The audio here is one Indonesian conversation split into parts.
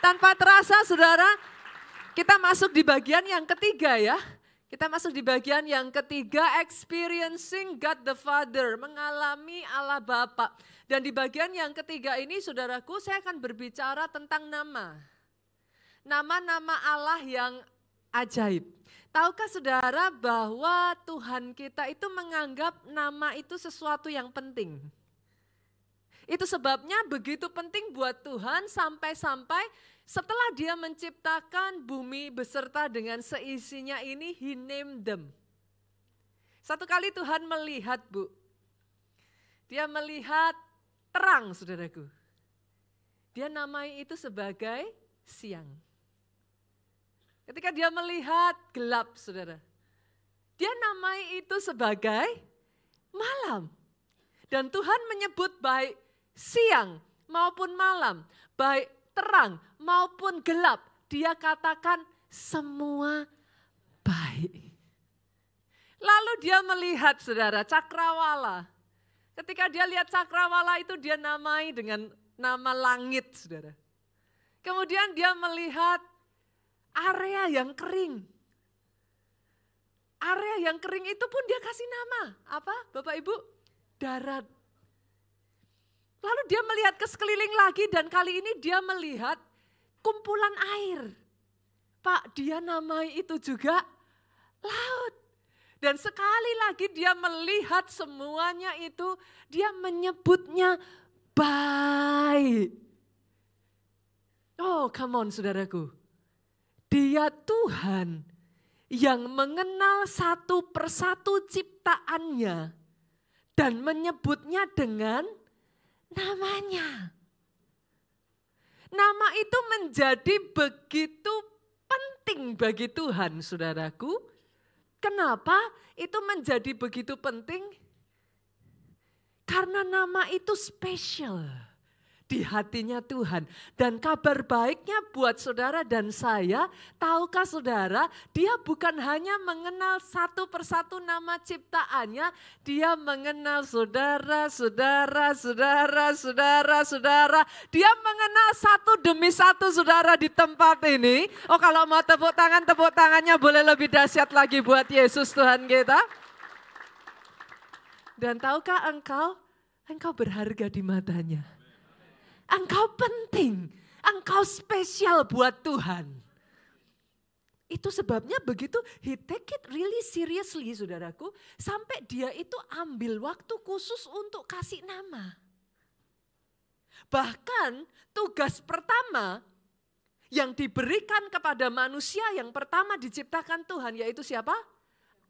Tanpa terasa saudara, kita masuk di bagian yang ketiga ya. Kita masuk di bagian yang ketiga, experiencing God the Father, mengalami Allah Bapa. Dan di bagian yang ketiga ini saudaraku, saya akan berbicara tentang nama. Nama-nama Allah yang ajaib. Tahukah saudara bahwa Tuhan kita itu menganggap nama itu sesuatu yang penting? Itu sebabnya begitu penting buat Tuhan sampai-sampai setelah dia menciptakan bumi beserta dengan seisinya ini, he named them. Satu kali Tuhan melihat dia melihat terang saudaraku. Dia namai itu sebagai siang. Ketika dia melihat gelap saudara, dia namai itu sebagai malam. Dan Tuhan menyebut baik siang maupun malam, baik terang maupun gelap, dia katakan semua baik. Lalu dia melihat saudara cakrawala. Ketika dia lihat cakrawala itu dia namai dengan nama langit saudara. Kemudian dia melihat area yang kering. Area yang kering itu pun dia kasih nama. Apa Bapak Ibu? Darat. Lalu dia melihat ke sekeliling lagi dan kali ini dia melihat kumpulan air. Pak, dia namai itu juga laut. Dan sekali lagi dia melihat semuanya itu, dia menyebutnya baik. Oh, come on saudaraku. Dia Tuhan yang mengenal satu persatu ciptaannya dan menyebutnya dengan namanya. Nama itu menjadi begitu penting bagi Tuhan, saudaraku. Kenapa itu menjadi begitu penting? Karena nama itu spesial di hatinya Tuhan. Dan kabar baiknya buat saudara dan saya, tahukah saudara, dia bukan hanya mengenal satu persatu nama ciptaannya, dia mengenal saudara. Dia mengenal satu demi satu saudara di tempat ini. Oh, kalau mau tepuk tangannya boleh lebih dahsyat lagi buat Yesus Tuhan kita. Dan tahukah engkau berharga di matanya. Engkau penting, engkau spesial buat Tuhan. Itu sebabnya begitu he take it really seriously saudaraku. Sampai dia itu ambil waktu khusus untuk kasih nama. Bahkan tugas pertama yang diberikan kepada manusia yang pertama diciptakan Tuhan yaitu siapa?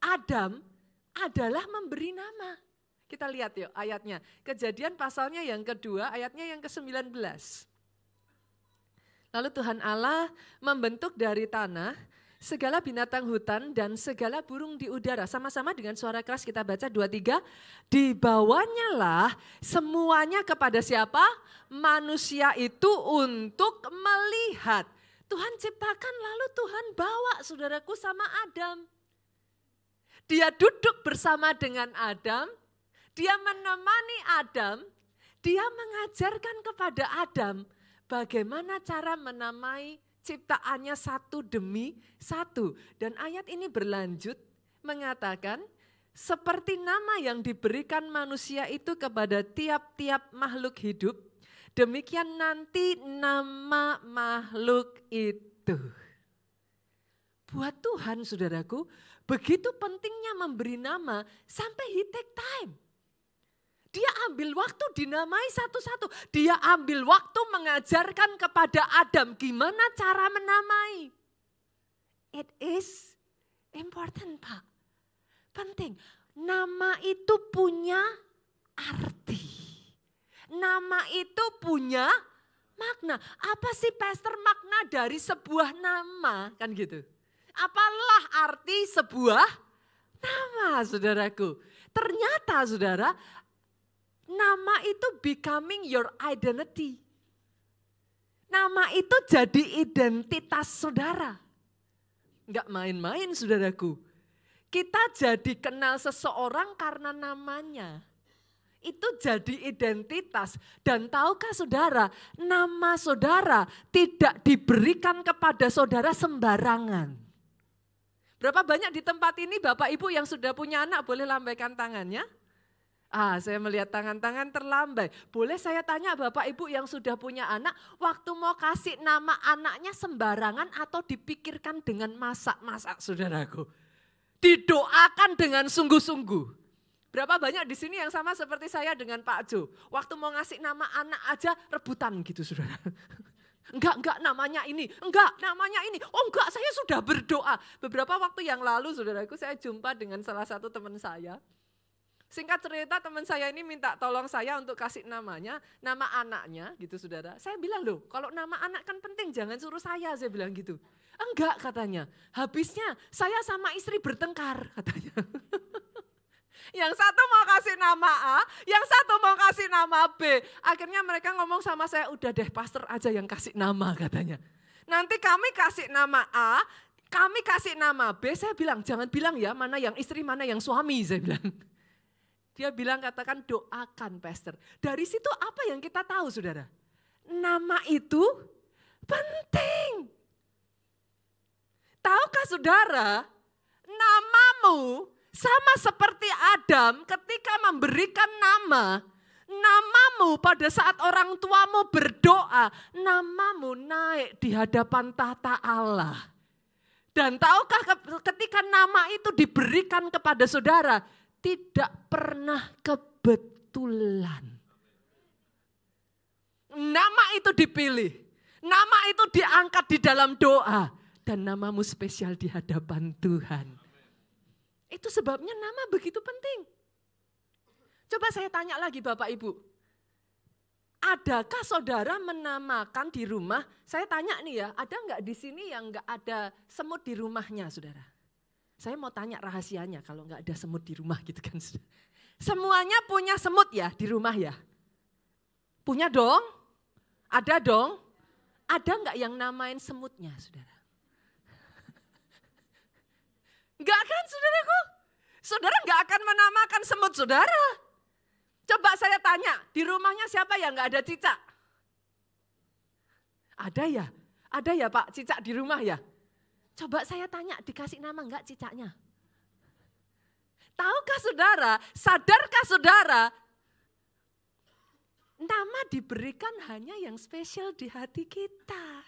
Adam adalah memberi nama. Kita lihat yuk ayatnya. Kejadian pasalnya yang kedua, ayatnya yang ke-19. Lalu Tuhan Allah membentuk dari tanah segala binatang hutan dan segala burung di udara. Sama-sama dengan suara keras kita baca 2-3. Dibawanya lah semuanya kepada siapa? Manusia itu untuk melihat. Tuhan ciptakan lalu Tuhan bawa saudaraku sama Adam. Dia duduk bersama dengan Adam. Dia menemani Adam, dia mengajarkan kepada Adam bagaimana cara menamai ciptaannya satu demi satu. Dan ayat ini berlanjut mengatakan seperti nama yang diberikan manusia itu kepada tiap-tiap makhluk hidup, demikian nanti nama makhluk itu. Buat Tuhan saudaraku, begitu pentingnya memberi nama sampai he take time. Dia ambil waktu dinamai satu-satu. Dia ambil waktu mengajarkan kepada Adam gimana cara menamai. It is important Pak. Penting. Nama itu punya arti. Nama itu punya makna. Apa sih pastor makna dari sebuah nama? Kan gitu. Apalah arti sebuah nama saudaraku. Ternyata saudara, nama itu becoming your identity. Nama itu jadi identitas saudara. Enggak main-main saudaraku. Kita jadi kenal seseorang karena namanya. Itu jadi identitas. Dan tahukah saudara, nama saudara tidak diberikan kepada saudara sembarangan. Berapa banyak di tempat ini Bapak Ibu yang sudah punya anak boleh lambaikan tangannya? Saya melihat tangan-tangan terlambai. Boleh saya tanya Bapak Ibu yang sudah punya anak, waktu mau kasih nama anaknya sembarangan atau dipikirkan dengan masak-masak saudaraku? Didoakan dengan sungguh-sungguh. Berapa banyak di sini yang sama seperti saya dengan Pak Jo. Waktu mau ngasih nama anak aja rebutan gitu saudara. Enggak namanya ini, enggak namanya ini. Oh enggak, saya sudah berdoa. Beberapa waktu yang lalu saudaraku saya jumpa dengan salah satu teman saya. Singkat cerita teman saya ini minta tolong saya untuk kasih namanya, nama anaknya gitu saudara. Saya bilang loh kalau nama anak kan penting jangan suruh saya bilang gitu. Enggak katanya, habisnya saya sama istri bertengkar katanya. Yang satu mau kasih nama A, yang satu mau kasih nama B. Akhirnya mereka ngomong sama saya, udah deh pastor aja yang kasih nama katanya. Nanti kami kasih nama A, kami kasih nama B. Saya bilang jangan bilang ya mana yang istri, mana yang suami saya bilang. Dia bilang katakan doakan pastor. Dari situ apa yang kita tahu saudara? Nama itu penting. Tahukah saudara, namamu sama seperti Adam ketika memberikan nama, namamu pada saat orang tuamu berdoa, namamu naik di hadapan tahta Allah. Dan tahukah ketika nama itu diberikan kepada saudara, tidak pernah kebetulan. Nama itu dipilih, nama itu diangkat di dalam doa, dan namamu spesial di hadapan Tuhan. Itu sebabnya nama begitu penting. Coba saya tanya lagi Bapak Ibu. Adakah saudara menamakan di rumah? Saya tanya nih ya, ada enggak di sini yang enggak ada semut di rumahnya saudara? Saya mau tanya rahasianya kalau enggak ada semut di rumah gitu kan. Semuanya punya semut ya di rumah ya? Punya dong? Ada dong? Ada enggak yang namain semutnya saudara? Enggak kan saudaraku? Saudara enggak akan menamakan semut saudara. Coba saya tanya, di rumahnya siapa yang enggak ada cicak? Ada ya? Ada ya Pak cicak di rumah ya? Coba saya tanya, dikasih nama enggak cicaknya? Tahukah saudara, sadarkah saudara, nama diberikan hanya yang spesial di hati kita.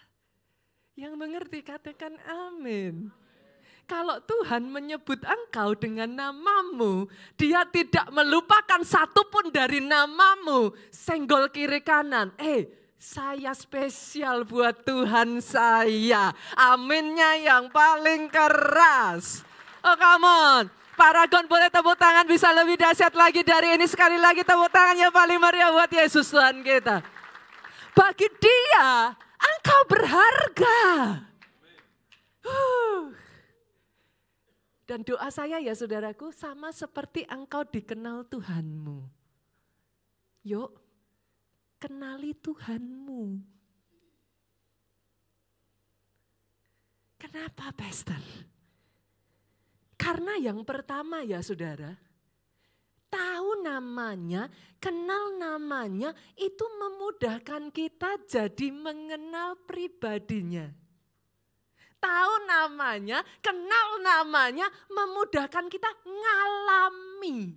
Yang mengerti katakan amin. Kalau Tuhan menyebut engkau dengan namamu, Dia tidak melupakan satupun dari namamu. Senggol kiri kanan, saya spesial buat Tuhan saya. Aminnya yang paling keras. Oh come on, Paragon boleh tepuk tangan bisa lebih dahsyat lagi dari ini. Sekali lagi tepuk tangan yang paling meriah buat Yesus Tuhan kita. Bagi Dia, engkau berharga. Dan doa saya ya saudaraku sama seperti engkau dikenal Tuhanmu. Yuk, kenali Tuhanmu. Kenapa pastor? Karena yang pertama ya saudara, tahu namanya, kenal namanya itu memudahkan kita jadi mengenal pribadinya. Tahu namanya, kenal namanya, memudahkan kita ngalami.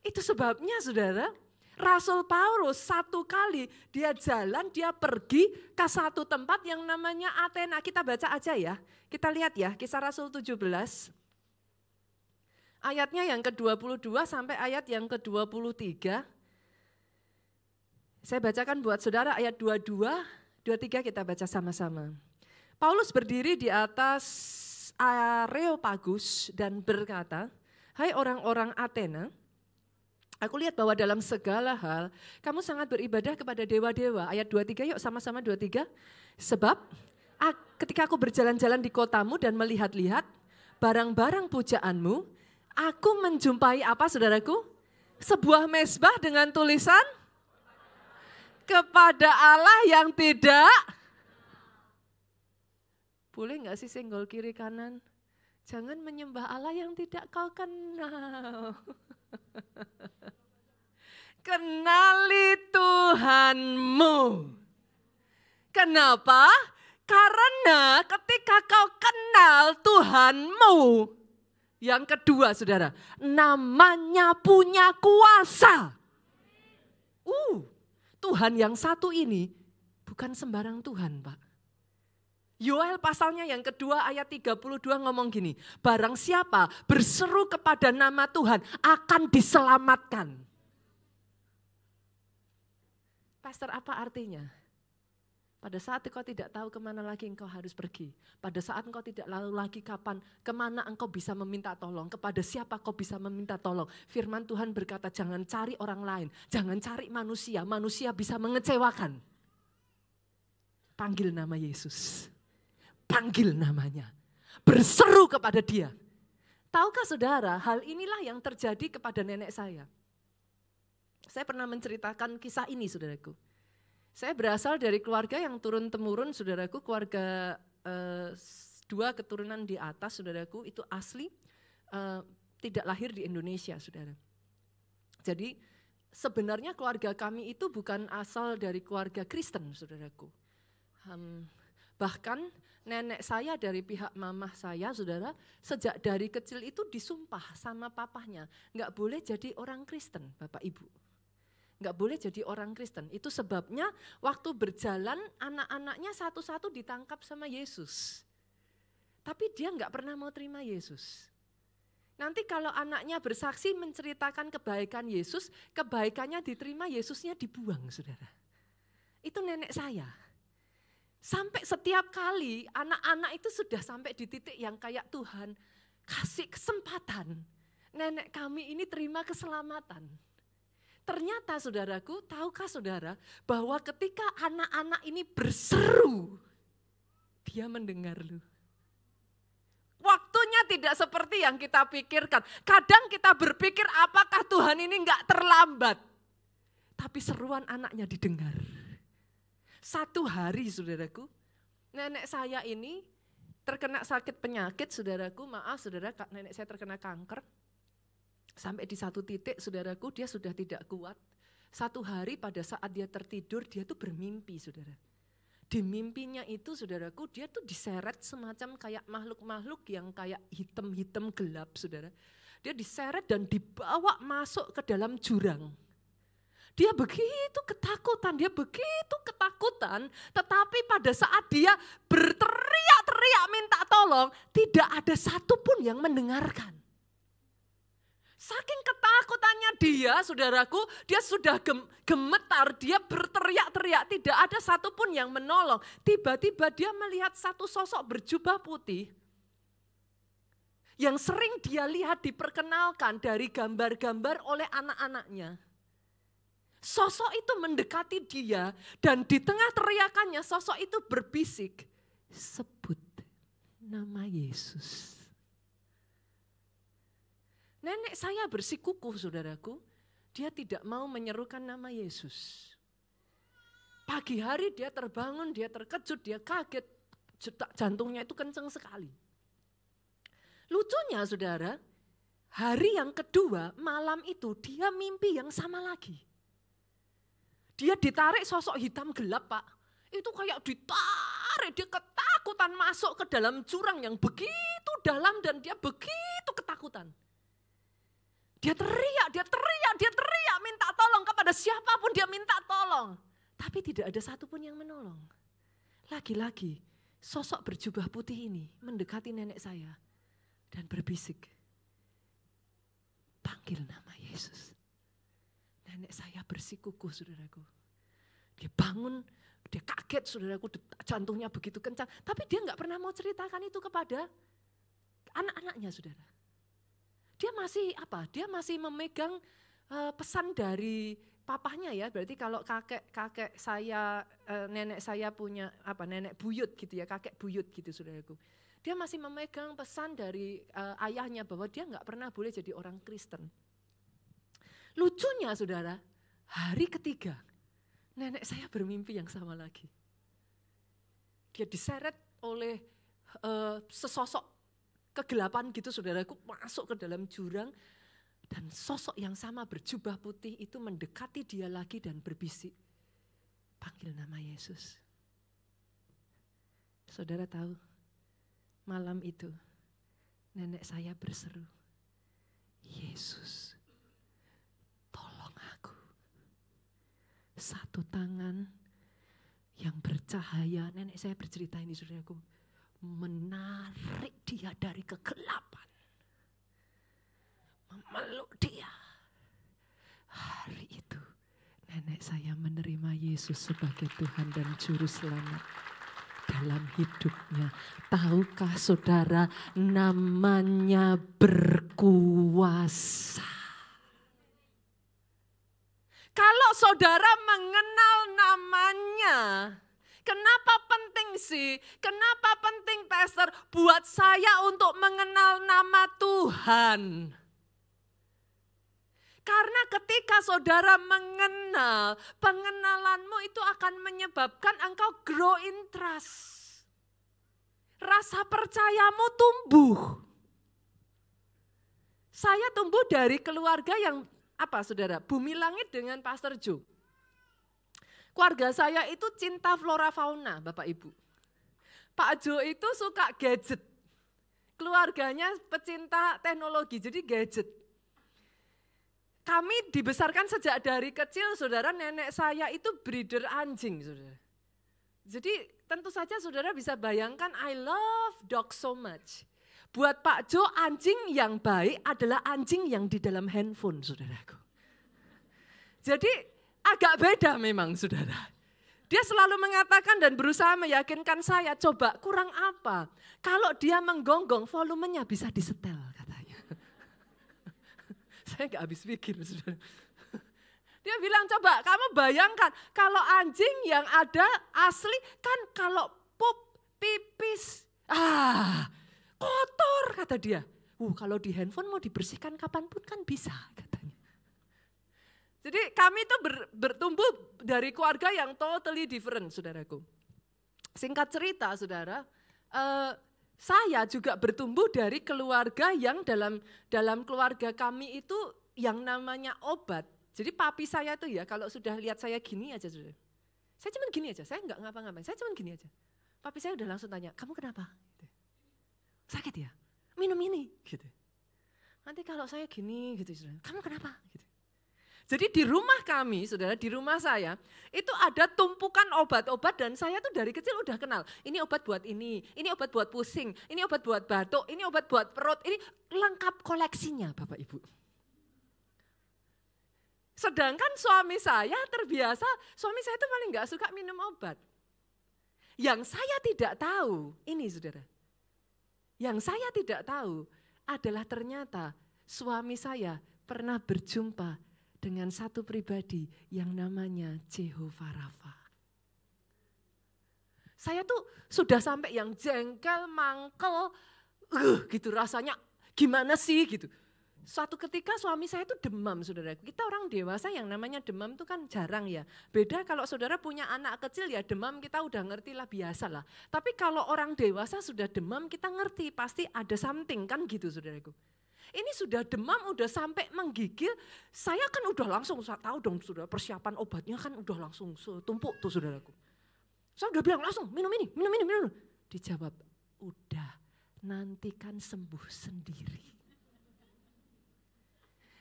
Itu sebabnya saudara, Rasul Paulus satu kali dia jalan, dia pergi ke satu tempat yang namanya Athena. Kita baca aja ya, kita lihat ya Kisah Rasul 17. Ayatnya yang ke-22 sampai ayat yang ke-23. Saya bacakan buat saudara ayat 22, 23 kita baca sama-sama. Paulus berdiri di atas Areopagus dan berkata, hai orang-orang Athena, aku lihat bahwa dalam segala hal kamu sangat beribadah kepada dewa-dewa. Ayat 23 yuk sama-sama 23. Sebab ketika aku berjalan-jalan di kotamu dan melihat-lihat barang-barang pujaanmu, aku menjumpai apa saudaraku? Sebuah mezbah dengan tulisan kepada Allah yang tidak. Boleh gak sih senggol kiri kanan? Jangan menyembah Allah yang tidak kau kenal. Kenali Tuhanmu. Kenapa? Karena ketika kau kenal Tuhanmu, yang kedua saudara, namanya punya kuasa. Tuhan yang satu ini bukan sembarang Tuhan, Pak. Yoel pasalnya yang kedua ayat 32 ngomong gini, barang siapa berseru kepada nama Tuhan akan diselamatkan. Pastor, apa artinya? Pada saat engkau tidak tahu kemana lagi engkau harus pergi. Pada saat engkau tidak lalu lagi kapan, kemana engkau bisa meminta tolong. Kepada siapa kau bisa meminta tolong. Firman Tuhan berkata jangan cari orang lain. Jangan cari manusia. Manusia bisa mengecewakan. Panggil nama Yesus. Panggil namanya. Berseru kepada dia. Tahukah saudara, hal inilah yang terjadi kepada nenek saya. Saya pernah menceritakan kisah ini saudaraku. Saya berasal dari keluarga yang turun-temurun, saudaraku, keluarga 2 keturunan di atas, saudaraku, itu asli tidak lahir di Indonesia, saudara. Jadi sebenarnya keluarga kami itu bukan asal dari keluarga Kristen, saudaraku. Bahkan nenek saya dari pihak mamah saya, saudara, sejak dari kecil itu disumpah sama papahnya, nggak boleh jadi orang Kristen, Bapak Ibu. Nggak boleh jadi orang Kristen. Itu sebabnya waktu berjalan anak-anaknya satu-satu ditangkap sama Yesus. Tapi dia nggak pernah mau terima Yesus. Nanti kalau anaknya bersaksi menceritakan kebaikan Yesus, kebaikannya diterima, Yesusnya dibuang, saudara. Itu nenek saya. Sampai setiap kali anak-anak itu sudah sampai di titik yang kayak Tuhan kasih kesempatan. Nenek kami ini terima keselamatan. Ternyata saudaraku, tahukah saudara bahwa ketika anak-anak ini berseru, dia mendengar lu. Waktunya tidak seperti yang kita pikirkan. Kadang kita berpikir apakah Tuhan ini enggak terlambat. Tapi seruan anaknya didengar. Satu hari saudaraku, nenek saya ini terkena sakit penyakit saudaraku, maaf saudara, nenek saya terkena kanker. Sampai di satu titik saudaraku dia sudah tidak kuat. Satu hari pada saat dia tertidur dia tuh bermimpi saudara. Di mimpinya itu saudaraku dia tuh diseret semacam kayak makhluk-makhluk yang kayak hitam-hitam gelap saudara. Dia diseret dan dibawa masuk ke dalam jurang. Dia begitu ketakutan, tetapi pada saat dia berteriak-teriak minta tolong tidak ada satupun yang mendengarkan. Saking ketakutannya dia, saudaraku, dia sudah gemetar, dia berteriak-teriak, tidak ada satupun yang menolong. Tiba-tiba dia melihat satu sosok berjubah putih, yang sering dia lihat diperkenalkan dari gambar-gambar oleh anak-anaknya. Sosok itu mendekati dia, dan di tengah teriakannya sosok itu berbisik, sebut nama Yesus. Nenek saya bersikukuh saudaraku, dia tidak mau menyerukan nama Yesus. Pagi hari dia terbangun, dia terkejut, dia kaget, jantungnya itu kencang sekali. Lucunya saudara, hari yang kedua malam itu dia mimpi yang sama lagi. Dia ditarik sosok hitam gelap Pak, itu kayak ditarik, dia ketakutan masuk ke dalam jurang yang begitu dalam dan dia begitu ketakutan. Dia teriak, minta tolong kepada siapapun dia minta tolong. Tapi tidak ada satupun yang menolong. Lagi-lagi sosok berjubah putih ini mendekati nenek saya dan berbisik, panggil nama Yesus. Nenek saya bersikukuh saudaraku. Dia bangun, dia kaget saudaraku, jantungnya begitu kencang. Tapi dia nggak pernah mau ceritakan itu kepada anak-anaknya saudara. Dia masih memegang pesan dari papahnya ya. Berarti kalau kakek saya, nenek saya punya nenek buyut gitu ya, kakek buyut gitu saudaraku. Dia masih memegang pesan dari ayahnya bahwa dia nggak pernah boleh jadi orang Kristen. Lucunya saudara, hari ketiga nenek saya bermimpi yang sama lagi. Dia diseret oleh sesosok kegelapan gitu saudaraku, masuk ke dalam jurang. Dan sosok yang sama berjubah putih itu mendekati dia lagi dan berbisik, panggil nama Yesus. Saudara tahu, malam itu nenek saya berseru, Yesus, tolong aku. Satu tangan yang bercahaya, nenek saya bercerita ini saudaraku, menarik dia dari kegelapan. Memeluk dia. Hari itu nenek saya menerima Yesus sebagai Tuhan dan Juru Selamat dalam hidupnya. Tahukah saudara, namanya berkuasa. Kalau saudara mengenal namanya, kenapa penting sih? Kenapa penting pastor buat saya untuk mengenal nama Tuhan? Karena ketika saudara mengenal, pengenalanmu itu akan menyebabkan engkau grow in trust. Rasa percayamu tumbuh. Saya tumbuh dari keluarga yang saudara? Bumi langit dengan Pastor Joe. Keluarga saya itu cinta flora fauna, Bapak Ibu. Pak Joe itu suka gadget. Keluarganya pecinta teknologi, jadi gadget. Kami dibesarkan sejak dari kecil, saudara, nenek saya itu breeder anjing, saudara. Jadi tentu saja saudara bisa bayangkan, I love dog so much. Buat Pak Jo, anjing yang baik adalah anjing yang di dalam handphone, saudaraku. Jadi agak beda memang, saudara. Dia selalu mengatakan dan berusaha meyakinkan saya, coba kurang apa? Kalau dia menggonggong, volumenya bisa disetel, katanya. Saya gak habis pikir, saudara. Dia bilang, coba kamu bayangkan kalau anjing yang ada asli kan kalau pup, pipis, kotor kata dia. Kalau di handphone mau dibersihkan kapanpun kan bisa katanya. Jadi kami itu bertumbuh dari keluarga yang totally different, saudaraku. Singkat cerita, saudara, saya juga bertumbuh dari keluarga yang dalam keluarga kami itu yang namanya obat. Jadi papi saya tuh ya kalau sudah lihat saya gini aja, saudara. Saya cuma gini aja, saya enggak ngapa-ngapain, saya cuma gini aja. Papi saya udah langsung tanya, kamu kenapa? Gitu. Sakit ya? Minum ini. Gitu. Nanti kalau saya gini gitu, saudara, kamu kenapa? Gitu. Jadi di rumah kami, saudara, di rumah saya, itu ada tumpukan obat-obat dan saya tuh dari kecil udah kenal. Ini obat buat ini obat buat pusing, ini obat buat batuk, ini obat buat perut, ini lengkap koleksinya Bapak Ibu. Sedangkan suami saya terbiasa, suami saya tuh paling gak suka minum obat. Yang saya tidak tahu, ini saudara, yang saya tidak tahu adalah ternyata suami saya pernah berjumpa dengan satu pribadi yang namanya Jehovah Rafa. Saya tuh sudah sampai yang jengkel, mangkel, gitu rasanya gimana sih gitu. Suatu ketika suami saya tuh demam, saudara. Kita orang dewasa yang namanya demam tuh kan jarang ya. Beda kalau saudara punya anak kecil ya demam kita udah ngerti lah, biasa lah. Tapi kalau orang dewasa sudah demam kita ngerti pasti ada something kan gitu, saudaraku. Ini sudah demam, udah sampai menggigil, saya kan udah langsung, saya tahu dong sudah persiapan obatnya kan udah langsung setumpuk tuh saudaraku. Saya udah bilang langsung minum ini. Dijawab, udah nanti kan sembuh sendiri.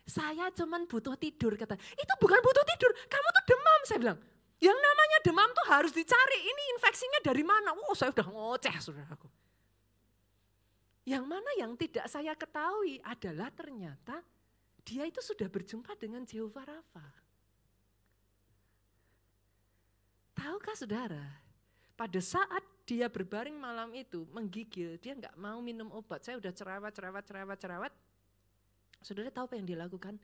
Saya cuman butuh tidur, kata. Itu bukan butuh tidur, kamu tuh demam, saya bilang. Yang namanya demam tuh harus dicari, ini infeksinya dari mana? Saya udah ngoceh saudaraku. Yang mana yang tidak saya ketahui adalah ternyata dia itu sudah berjumpa dengan Jehovah Rafa. Tahukah saudara, pada saat dia berbaring malam itu menggigil, dia enggak mau minum obat. Saya udah cerewet. Saudara tahu apa yang dia lakukan?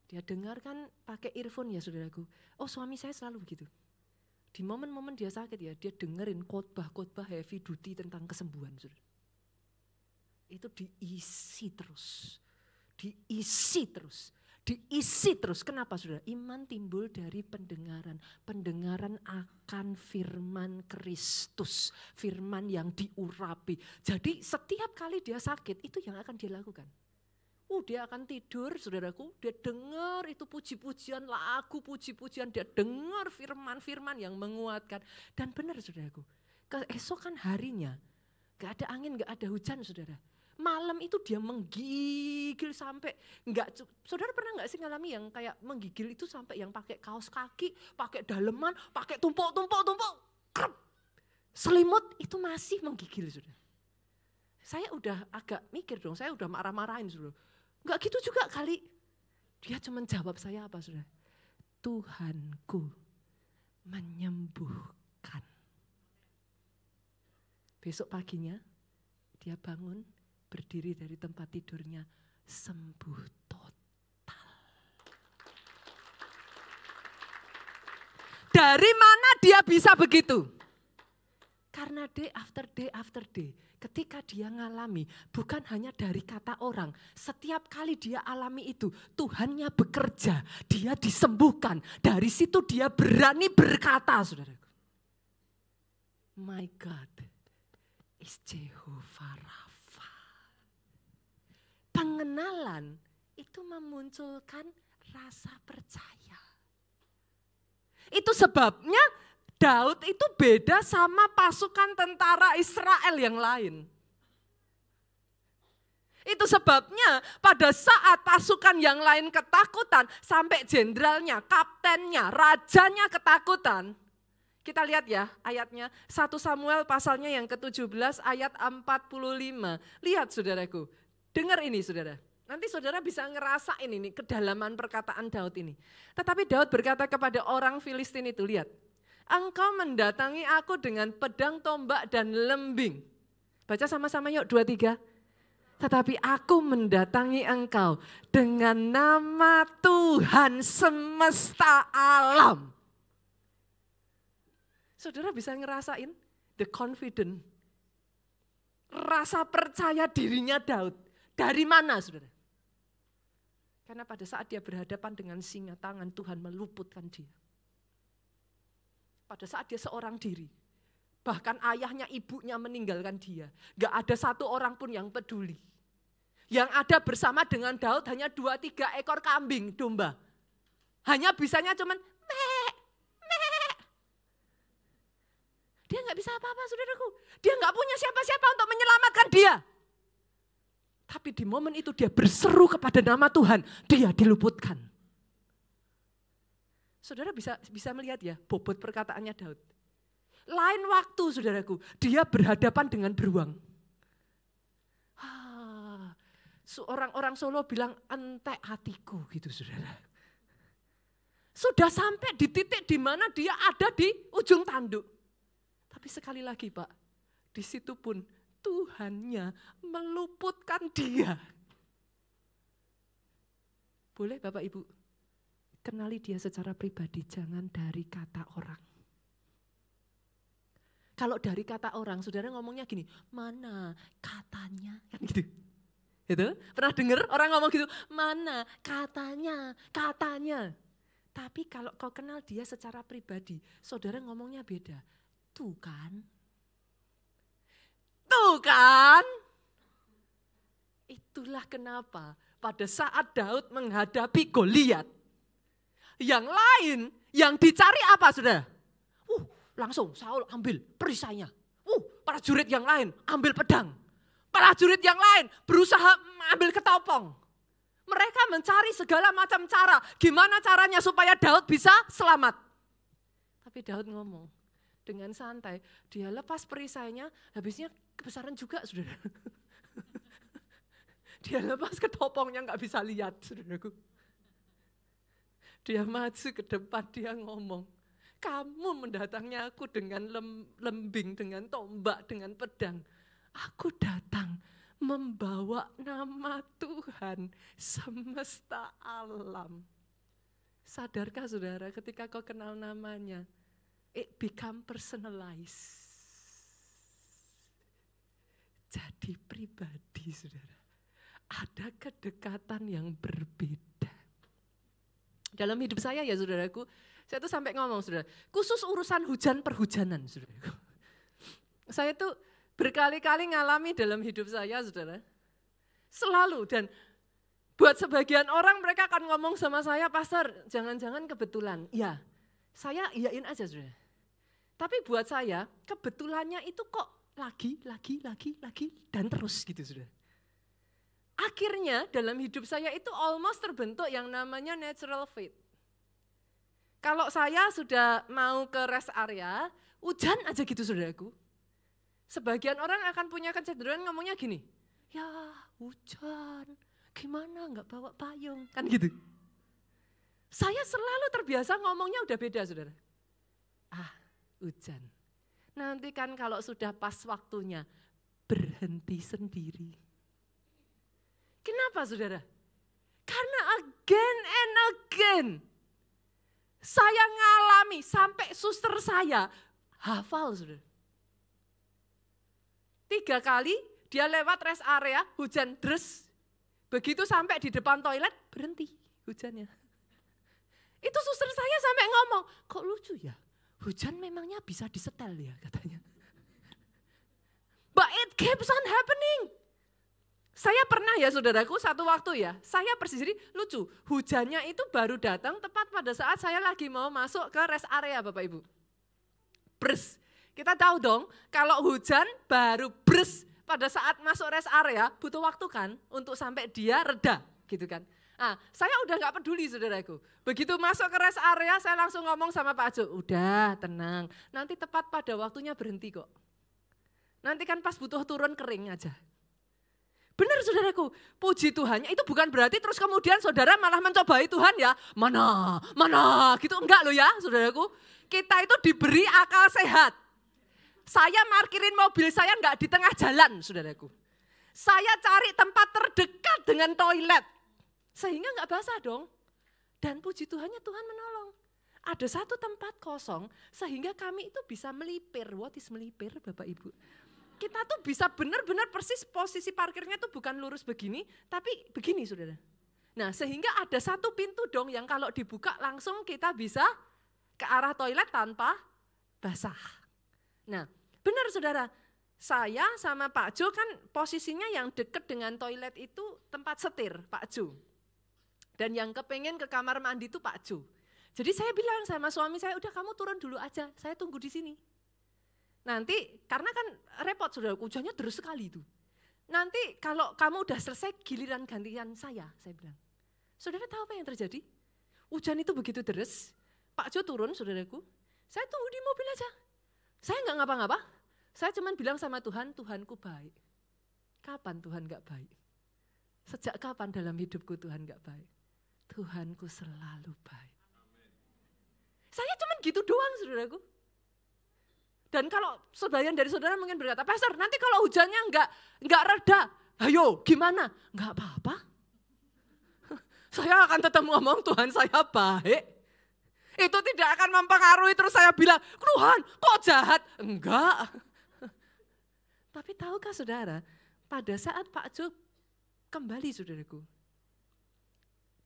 Dia dengarkan pakai earphone ya saudaraku. Suami saya selalu begitu. Di momen-momen dia sakit ya, dia dengerin khotbah-khotbah heavy duty tentang kesembuhan, saudara. Itu diisi terus. Diisi terus. Kenapa saudara? Iman timbul dari pendengaran. Pendengaran akan firman Kristus. Firman yang diurapi. Jadi setiap kali dia sakit, itu yang akan dia lakukan. Dia akan tidur, saudaraku. Dia dengar itu puji-pujian, lagu puji-pujian. Dia dengar firman-firman yang menguatkan. Dan benar saudaraku, keesokan harinya, gak ada angin, gak ada hujan saudara. Malam itu dia menggigil sampai saudara pernah nggak sih ngalami yang kayak menggigil itu sampai yang pakai kaos kaki, pakai daleman, pakai tumpuk, selimut itu masih menggigil saudara. Saya udah agak mikir dong, saya udah marah-marahin saudara. Nggak gitu juga kali. Dia cuma jawab saya apa saudara? Tuhanku menyembuhkan. Besok paginya dia bangun, berdiri dari tempat tidurnya, sembuh total. Dari mana dia bisa begitu? Karena day after day, ketika dia ngalami, bukan hanya dari kata orang, setiap kali dia alami itu, Tuhannya bekerja, dia disembuhkan. Dari situ dia berani berkata, saudaraku, my God is Jehovah Rapha. Pengenalan itu memunculkan rasa percaya. Itu sebabnya Daud itu beda sama pasukan tentara Israel yang lain. Itu sebabnya pada saat pasukan yang lain ketakutan, sampai jenderalnya, kaptennya, rajanya ketakutan. Kita lihat ya ayatnya, 1 Samuel pasalnya yang ke-17 ayat 45. Lihat saudaraku. Dengar ini saudara, nanti saudara bisa ngerasain ini kedalaman perkataan Daud ini. Tetapi Daud berkata kepada orang Filistin itu, lihat, engkau mendatangi aku dengan pedang, tombak, dan lembing. Baca sama-sama yuk, 2, 3. Tetapi aku mendatangi engkau dengan nama Tuhan semesta alam. Saudara bisa ngerasain the confident, rasa percaya dirinya Daud. Dari mana saudara? Karena pada saat dia berhadapan dengan singa, tangan Tuhan meluputkan dia. Pada saat dia seorang diri, bahkan ayahnya, ibunya meninggalkan dia. Gak ada satu orang pun yang peduli. Yang ada bersama dengan Daud hanya 2-3 ekor kambing domba. Hanya bisanya cuman mek. Dia gak bisa apa-apa saudaraku. Dia gak punya siapa-siapa untuk menyelamatkan dia. Tapi di momen itu dia berseru kepada nama Tuhan, dia diluputkan. Saudara bisa melihat ya bobot perkataannya Daud. Lain waktu saudaraku, dia berhadapan dengan beruang. Orang Solo bilang entek hatiku gitu saudara. Sudah sampai di titik di mana dia ada di ujung tanduk. Tapi sekali lagi Pak, di situ pun Tuhannya meluputkan dia. Boleh Bapak Ibu, kenali dia secara pribadi, jangan dari kata orang. Kalau dari kata orang, saudara ngomongnya gini, mana katanya, kan gitu. Gitu? Pernah dengar orang ngomong gitu, mana katanya. Tapi kalau kau kenal dia secara pribadi, saudara ngomongnya beda. Tuh kan. Itulah kenapa pada saat Daud menghadapi Goliat, yang lain yang dicari apa saudara? Langsung Saul ambil perisainya. Prajurit yang lain ambil pedang. Prajurit yang lain berusaha ambil ketopong. Mereka mencari segala macam cara. Gimana caranya supaya Daud bisa selamat. Tapi Daud ngomong dengan santai. Dia lepas perisainya, habisnya kebesaran juga saudara. Dia lepas ketopongnya gak bisa lihat saudaraku. Dia maju ke depan, dia ngomong. Kamu mendatangi aku dengan lembing, dengan tombak, dengan pedang. Aku datang membawa nama Tuhan semesta alam. Sadarkah saudara ketika kau kenal namanya, it become personalized. Jadi pribadi saudara. Ada kedekatan yang berbeda. Dalam hidup saya ya saudaraku, saya tuh sampai ngomong saudara, khusus urusan hujan perhujanan saudaraku. Saya tuh berkali-kali ngalami dalam hidup saya saudara. Selalu, dan buat sebagian orang mereka akan ngomong sama saya, pastor jangan-jangan kebetulan. Ya, saya iyain aja saudara. Tapi buat saya kebetulannya itu kok lagi, dan terus gitu saudara. Akhirnya dalam hidup saya itu almost terbentuk yang namanya natural faith. Kalau saya sudah mau ke rest area, hujan aja gitu saudaraku. Sebagian orang akan punya kecenderungan ngomongnya gini, ya hujan, gimana nggak bawa payung, kan gitu. Saya selalu terbiasa ngomongnya udah beda saudara. Hujan, nanti kan kalau sudah pas waktunya berhenti sendiri. Kenapa saudara? Karena again and again saya ngalami sampai suster saya hafal saudara. 3 kali dia lewat rest area, hujan deres. Begitu sampai di depan toilet, berhenti hujannya. Itu suster saya sampai ngomong, kok lucu ya, hujan memangnya bisa disetel ya katanya. But it keeps on happening. Saya pernah ya saudaraku satu waktu ya, saya persis jadi lucu, hujannya itu baru datang tepat pada saat saya lagi mau masuk ke rest area Bapak Ibu. Bres, kita tahu dong kalau hujan baru bres pada saat masuk rest area butuh waktu kan untuk sampai dia reda gitu kan. Saya udah gak peduli saudaraku, begitu masuk ke rest area saya langsung ngomong sama Pak Jo, udah tenang, nanti tepat pada waktunya berhenti kok. Nanti kan pas butuh turun kering aja. Benar saudaraku, puji Tuhannya itu bukan berarti terus kemudian saudara malah mencobai Tuhan ya. Mana gitu, enggak loh ya saudaraku. Kita itu diberi akal sehat. Saya parkirin mobil saya enggak di tengah jalan saudaraku. Saya cari tempat terdekat dengan toilet. Sehingga enggak basah dong. Dan puji Tuhannya Tuhan menolong. Ada satu tempat kosong sehingga kami itu bisa melipir. What is melipir Bapak Ibu? Kita tuh bisa benar-benar persis posisi parkirnya tuh bukan lurus begini, tapi begini saudara. Nah sehingga ada satu pintu dong yang kalau dibuka langsung kita bisa ke arah toilet tanpa basah. Nah benar saudara, saya sama Pak Jo kan posisinya yang dekat dengan toilet itu tempat setir Pak Jo. Dan yang kepengen ke kamar mandi itu Pak Jo. Jadi saya bilang sama suami saya, udah kamu turun dulu aja, saya tunggu di sini. Nanti, karena kan repot saudara, hujannya deras sekali itu. Nanti kalau kamu udah selesai giliran gantian saya bilang. Saudara tahu apa yang terjadi? Hujan itu begitu deras, Pak Jo turun saudaraku, saya tunggu di mobil aja. Saya enggak ngapa-ngapa, saya cuma bilang sama Tuhan, Tuhanku baik. Kapan Tuhan enggak baik? Sejak kapan dalam hidupku Tuhan enggak baik? Tuhanku selalu baik. Saya cuma gitu doang saudaraku. Dan kalau sebagian dari saudara mungkin berkata, pastor nanti kalau hujannya enggak reda, ayo gimana? Enggak apa-apa. Saya akan tetap ngomong Tuhan saya baik. Itu tidak akan mempengaruhi terus saya bilang, Tuhan kok jahat? Enggak. Tapi tahukah saudara, pada saat Pak Jo kembali saudaraku,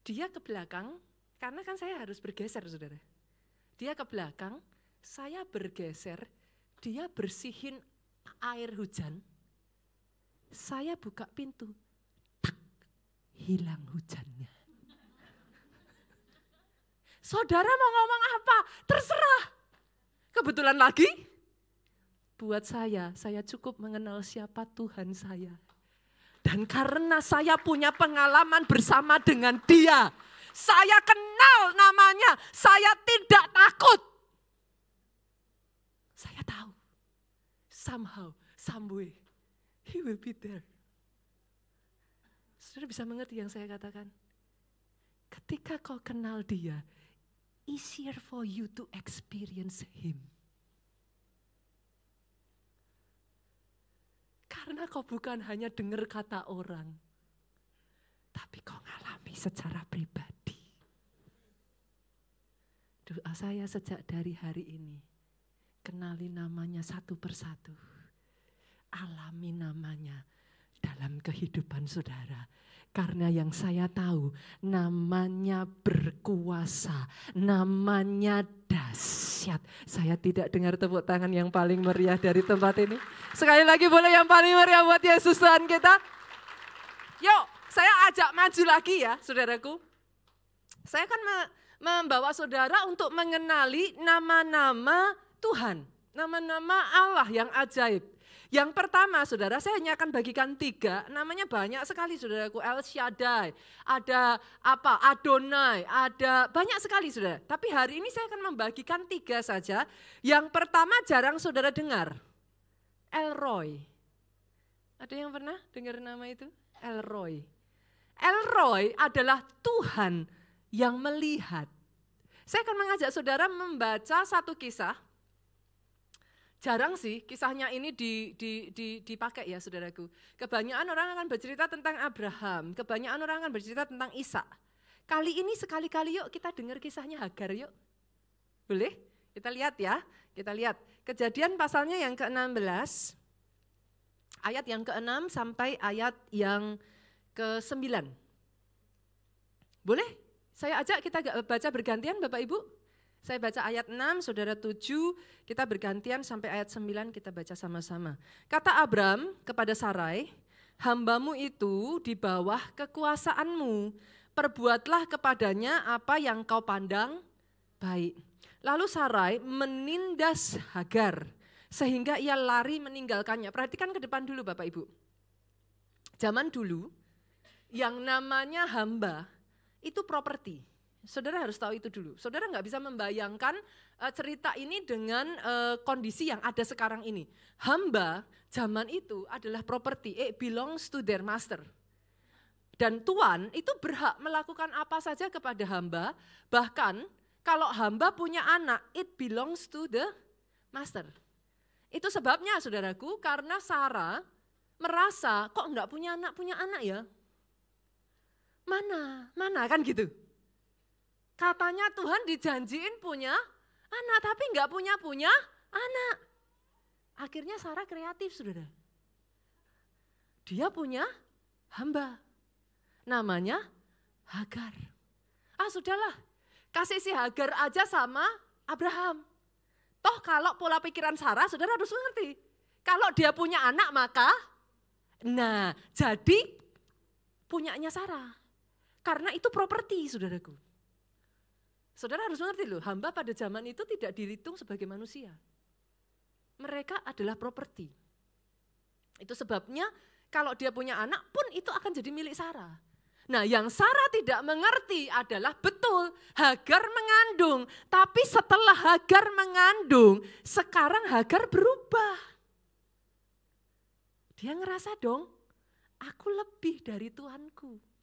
dia ke belakang, karena kan saya harus bergeser saudara. Dia ke belakang, saya bergeser, dia bersihin air hujan, saya buka pintu, tak, hilang hujannya. Saudara mau ngomong apa? Terserah. Kebetulan lagi, buat saya cukup mengenal siapa Tuhan saya. Dan karena saya punya pengalaman bersama dengan Dia, saya kenal namanya, saya tidak takut. Saya tahu, somehow, some way, He will be there. Saudara bisa mengerti yang saya katakan? Ketika kau kenal Dia, easier for you to experience Him. Karena kau bukan hanya dengar kata orang, tapi kau ngalami secara pribadi. Doa saya sejak dari hari ini, kenali namanya satu persatu, alami namanya, dan dalam kehidupan saudara. Karena yang saya tahu namanya berkuasa, namanya dahsyat. Saya tidak dengar tepuk tangan yang paling meriah dari tempat ini. Sekali lagi boleh yang paling meriah buat Yesus Tuhan kita. Yuk, saya ajak maju lagi ya saudaraku. Saya akan membawa saudara untuk mengenali nama-nama Tuhan. Nama-nama Allah yang ajaib. Yang pertama saudara, saya hanya akan bagikan 3, namanya banyak sekali saudaraku. El Shaddai, ada Adonai, ada banyak sekali saudara. Tapi hari ini saya akan membagikan 3 saja. Yang pertama jarang saudara dengar, El Roi. Ada yang pernah dengar nama itu? El Roi. El Roi adalah Tuhan yang melihat. Saya akan mengajak saudara membaca satu kisah. Jarang sih kisahnya ini dipakai ya saudaraku. Kebanyakan orang akan bercerita tentang Abraham, kebanyakan orang akan bercerita tentang Ishak. Kali ini sekali-kali yuk kita dengar kisahnya Hagar yuk. Boleh? Kita lihat ya, kita lihat. Kejadian pasalnya yang ke-16, ayat yang ke-6 sampai ayat yang ke-9. Boleh? Saya ajak kita baca bergantian Bapak Ibu. Saya baca ayat 6, saudara 7, kita bergantian sampai ayat 9 kita baca sama-sama. Kata Abram kepada Sarai, hambamu itu di bawah kekuasaanmu, perbuatlah kepadanya apa yang kau pandang baik. Lalu Sarai menindas Hagar, sehingga ia lari meninggalkannya. Perhatikan ke depan dulu Bapak Ibu. Zaman dulu, yang namanya hamba itu properti. Saudara harus tahu itu dulu. Saudara nggak bisa membayangkan cerita ini dengan kondisi yang ada sekarang ini. Hamba zaman itu adalah properti, it belongs to their master. Dan tuan itu berhak melakukan apa saja kepada hamba, bahkan kalau hamba punya anak, it belongs to the master. Itu sebabnya saudaraku, karena Sarah merasa kok enggak punya anak ya? Mana kan gitu. Katanya Tuhan dijanjiin punya anak, tapi enggak punya anak. Akhirnya Sarah kreatif saudara. Dia punya hamba, namanya Hagar. Sudahlah, kasih si Hagar aja sama Abraham. Toh kalau pola pikiran Sarah, saudara harus mengerti. Kalau dia punya anak maka, jadi punyanya Sarah. Karena itu properti saudaraku. Saudara harus mengerti loh, hamba pada zaman itu tidak dihitung sebagai manusia. Mereka adalah properti. Itu sebabnya kalau dia punya anak pun itu akan jadi milik Sarah. Nah yang Sarah tidak mengerti adalah betul Hagar mengandung. Tapi setelah Hagar mengandung, sekarang Hagar berubah. Dia ngerasa dong, aku lebih dari Tuanku.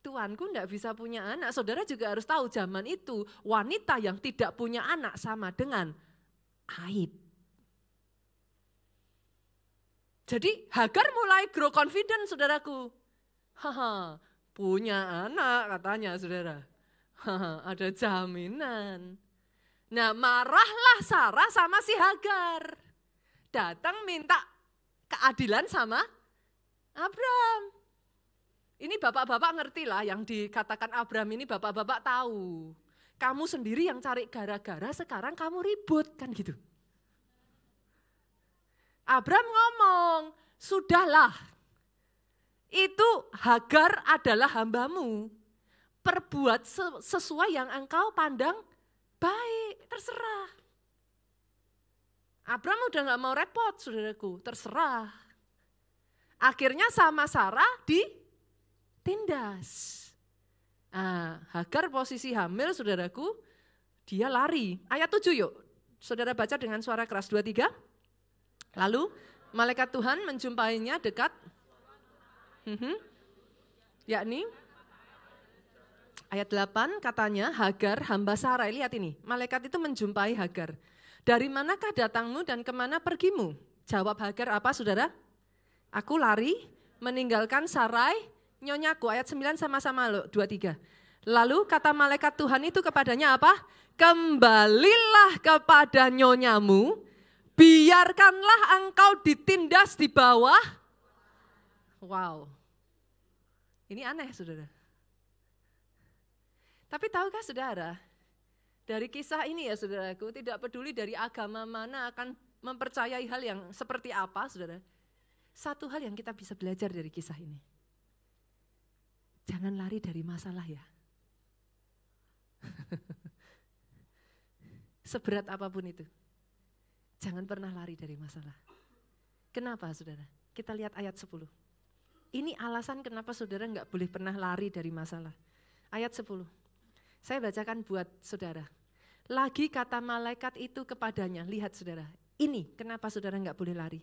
Tuanku enggak bisa punya anak. Saudara juga harus tahu zaman itu wanita yang tidak punya anak sama dengan aib. Jadi Hagar mulai grow confident saudaraku. Punya anak katanya saudara. Ada jaminan. Nah marahlah Sarah sama si Hagar. Datang minta keadilan sama Abram. Ini bapak-bapak ngerti lah yang dikatakan Abram ini bapak-bapak tahu. Kamu sendiri yang cari gara-gara sekarang kamu ribut kan gitu. Abram ngomong, sudahlah itu Hagar adalah hambamu. Perbuat sesuai yang engkau pandang baik, terserah. Abram udah gak mau repot saudaraku, terserah. Akhirnya sama Sarah ditindas. Hagar posisi hamil saudaraku, dia lari. Ayat 7 yuk, saudara baca dengan suara keras 2-3. Lalu malaikat Tuhan menjumpainya dekat, yakni ayat 8 katanya Hagar hamba Sarai, lihat ini, malaikat itu menjumpai Hagar. Dari manakah datangmu dan kemana pergimu? Jawab Hagar apa saudara? Aku lari meninggalkan Sarai, nyonyaku. Ayat 9 sama-sama loh, 2-3. Lalu kata malaikat Tuhan itu kepadanya apa? Kembalilah kepada nyonyamu, biarkanlah engkau ditindas di bawah Wow, ini aneh saudara. Tapi tahukah saudara, dari kisah ini ya saudaraku, tidak peduli dari agama mana akan mempercayai hal yang seperti apa saudara. Satu hal yang kita bisa belajar dari kisah ini. Jangan lari dari masalah ya. Seberat apapun itu, jangan pernah lari dari masalah. Kenapa saudara? Kita lihat ayat 10. Ini alasan kenapa saudara enggak boleh pernah lari dari masalah. Ayat 10. Saya bacakan buat saudara. Lagi kata malaikat itu kepadanya, lihat saudara, ini kenapa saudara enggak boleh lari.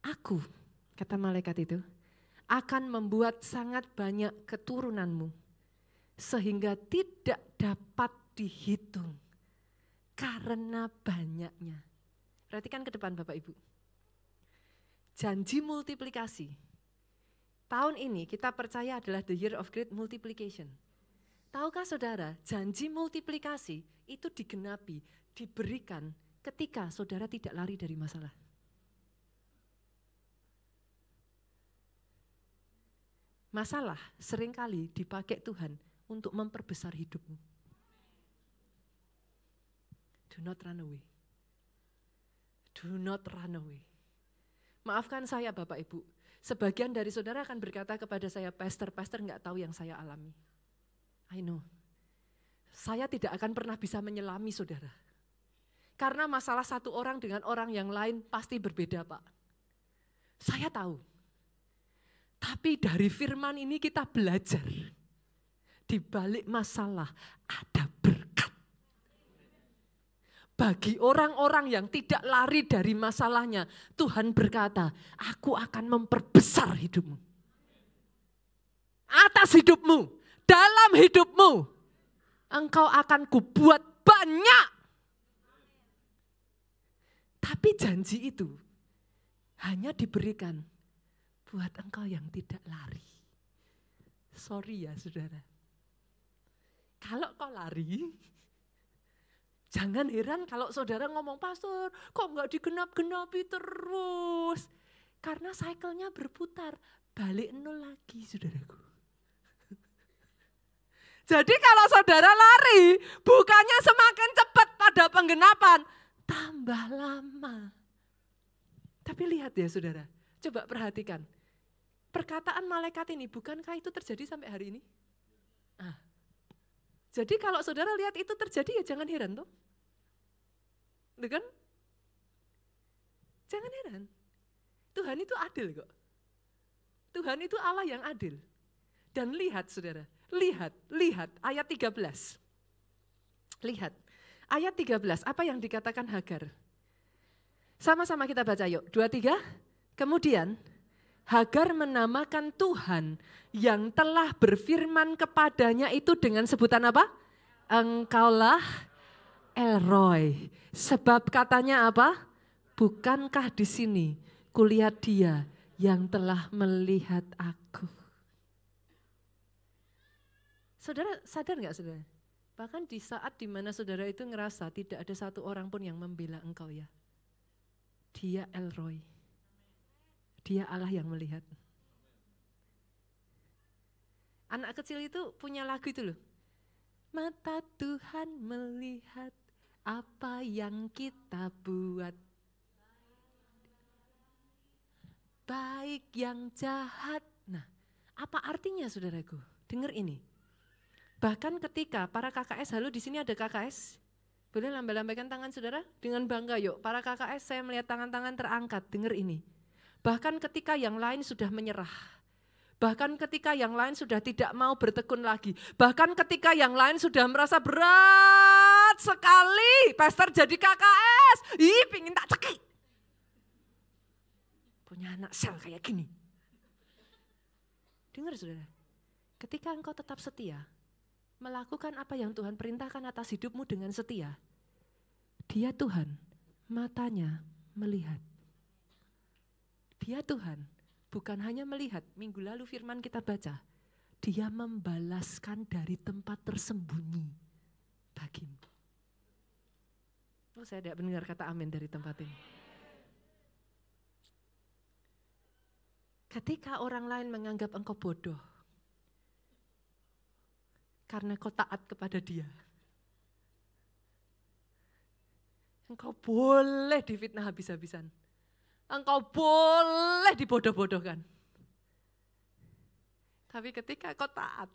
Aku, kata malaikat itu, akan membuat sangat banyak keturunanmu, sehingga tidak dapat dihitung karena banyaknya. Perhatikan ke depan Bapak Ibu. Janji multiplikasi. Tahun ini kita percaya adalah the year of great multiplication. Tahukah saudara, janji multiplikasi itu digenapi, diberikan ketika saudara tidak lari dari masalah. Masalah seringkali dipakai Tuhan untuk memperbesar hidupmu. Do not run away. Do not run away. Maafkan saya Bapak Ibu, sebagian dari saudara akan berkata kepada saya, pastor enggak tahu yang saya alami. I know. Saya tidak akan pernah bisa menyelami saudara. Karena masalah satu orang dengan orang yang lain pasti berbeda Pak. Saya tahu. Tapi dari firman ini kita belajar. Di balik masalah ada berkat. Bagi orang-orang yang tidak lari dari masalahnya, Tuhan berkata, aku akan memperbesar hidupmu. Atas hidupmu. Dalam hidupmu, engkau akan kubuat banyak. Tapi janji itu hanya diberikan buat engkau yang tidak lari. Sorry ya saudara. Kalau kau lari, jangan heran kalau saudara ngomong, pastor kok enggak digenap-genapi terus. Karena cycle-nya berputar, balik nol lagi saudaraku. Jadi kalau saudara lari, bukannya semakin cepat pada penggenapan, tambah lama. Tapi lihat ya saudara, coba perhatikan. Perkataan malaikat ini, bukankah itu terjadi sampai hari ini? Jadi kalau saudara lihat itu terjadi ya jangan heran toh. Betul kan? Jangan heran. Tuhan itu adil kok. Tuhan itu Allah yang adil. Dan lihat saudara, lihat ayat 13. Lihat, ayat 13, apa yang dikatakan Hagar? Sama-sama kita baca yuk, 2, 3. Kemudian Hagar menamakan Tuhan yang telah berfirman kepadanya itu dengan sebutan apa? Engkaulah El-Roy. Sebab katanya apa? Bukankah di sini kulihat dia yang telah melihat aku. Saudara sadar nggak saudara? Bahkan di saat dimana saudara itu ngerasa tidak ada satu orang pun yang membela engkau ya. Dia El-Roy. Dia Allah yang melihat. Anak kecil itu punya lagu itu loh. Mata Tuhan melihat apa yang kita buat. Baik yang jahat. Nah, apa artinya saudaraku? Dengar ini. Bahkan ketika para KKS, halo di sini ada KKS, boleh lambaikan tangan saudara dengan bangga yuk. Para KKS saya melihat tangan-tangan terangkat, dengar ini. Bahkan ketika yang lain sudah menyerah, bahkan ketika yang lain sudah tidak mau bertekun lagi, bahkan ketika yang lain sudah merasa berat sekali, pastor jadi KKS, pingin tak cekik. Punya anak sel kayak gini. Dengar saudara, ketika engkau tetap setia, melakukan apa yang Tuhan perintahkan atas hidupmu dengan setia, Dia Tuhan, matanya melihat. Dia Tuhan, bukan hanya melihat, minggu lalu firman kita baca, Dia membalaskan dari tempat tersembunyi bagimu. Oh, saya tidak mendengar kata amin dari tempat ini. Ketika orang lain menganggap engkau bodoh, karena kau taat kepada dia, engkau boleh difitnah habis-habisan. Engkau boleh dibodoh-bodohkan. Tapi ketika kau taat,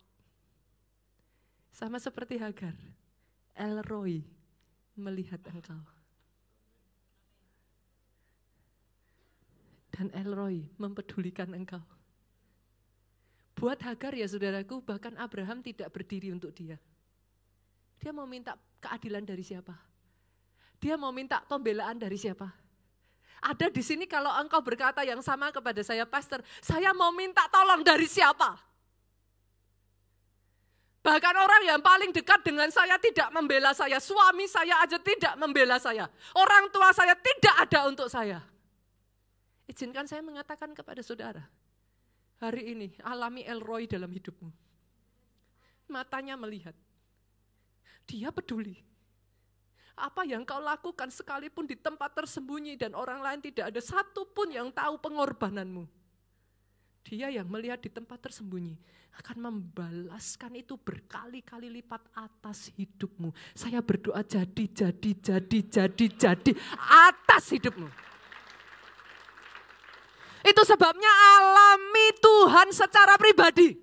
sama seperti Hagar, El Roi melihat engkau. Dan El Roi mempedulikan engkau. Buat Hagar ya saudaraku, bahkan Abraham tidak berdiri untuk dia. Dia mau minta keadilan dari siapa? Dia mau minta pembelaan dari siapa? Ada di sini kalau engkau berkata yang sama kepada saya, pastor, saya mau minta tolong dari siapa? Bahkan orang yang paling dekat dengan saya tidak membela saya, suami saya aja tidak membela saya, orang tua saya tidak ada untuk saya. Izinkan saya mengatakan kepada saudara, hari ini alami El Roi dalam hidupmu. Matanya melihat, dia peduli. Apa yang kau lakukan sekalipun di tempat tersembunyi dan orang lain tidak ada satupun yang tahu pengorbananmu. Dia yang melihat di tempat tersembunyi akan membalaskan itu berkali-kali lipat atas hidupmu. Saya berdoa jadi atas hidupmu. Itu sebabnya alami Tuhan secara pribadi.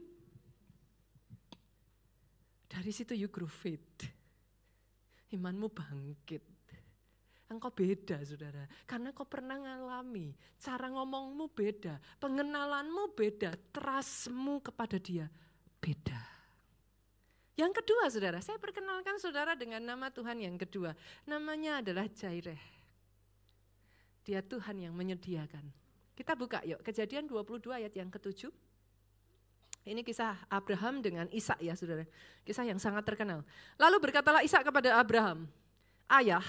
Dari situ you grow faith. Imanmu bangkit. Engkau beda saudara. Karena kau pernah ngalami. Cara ngomongmu beda. Pengenalanmu beda. Trustmu kepada dia beda. Yang kedua saudara. Saya perkenalkan saudara dengan nama Tuhan yang kedua. Namanya adalah Jireh. Dia Tuhan yang menyediakan. Kita buka yuk, Kejadian 22 ayat yang ke-7. Ini kisah Abraham dengan Ishak ya saudara. Kisah yang sangat terkenal. Lalu berkatalah Ishak kepada Abraham, ayah,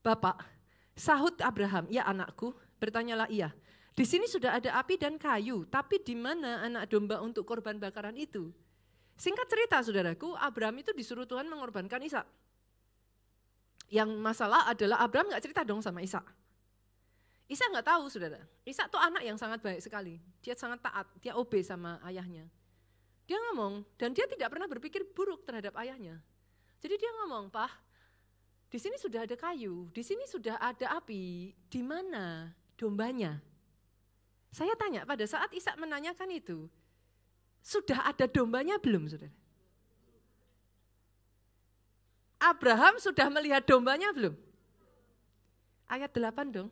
bapak, sahut Abraham, ya anakku, bertanyalah ia. Di sini sudah ada api dan kayu, tapi di mana anak domba untuk korban bakaran itu? Singkat cerita saudaraku, Abraham itu disuruh Tuhan mengorbankan Ishak. Yang masalah adalah Abraham gak cerita dong sama Ishak. Ishak nggak tahu saudara, Ishak tuh anak yang sangat baik sekali, dia sangat taat, dia obey sama ayahnya. Dia ngomong, dan dia tidak pernah berpikir buruk terhadap ayahnya. Jadi dia ngomong, Pak, di sini sudah ada kayu, di sini sudah ada api, di mana dombanya? Saya tanya pada saat Ishak menanyakan itu, sudah ada dombanya belum saudara? Abraham sudah melihat dombanya belum? Ayat 8 dong.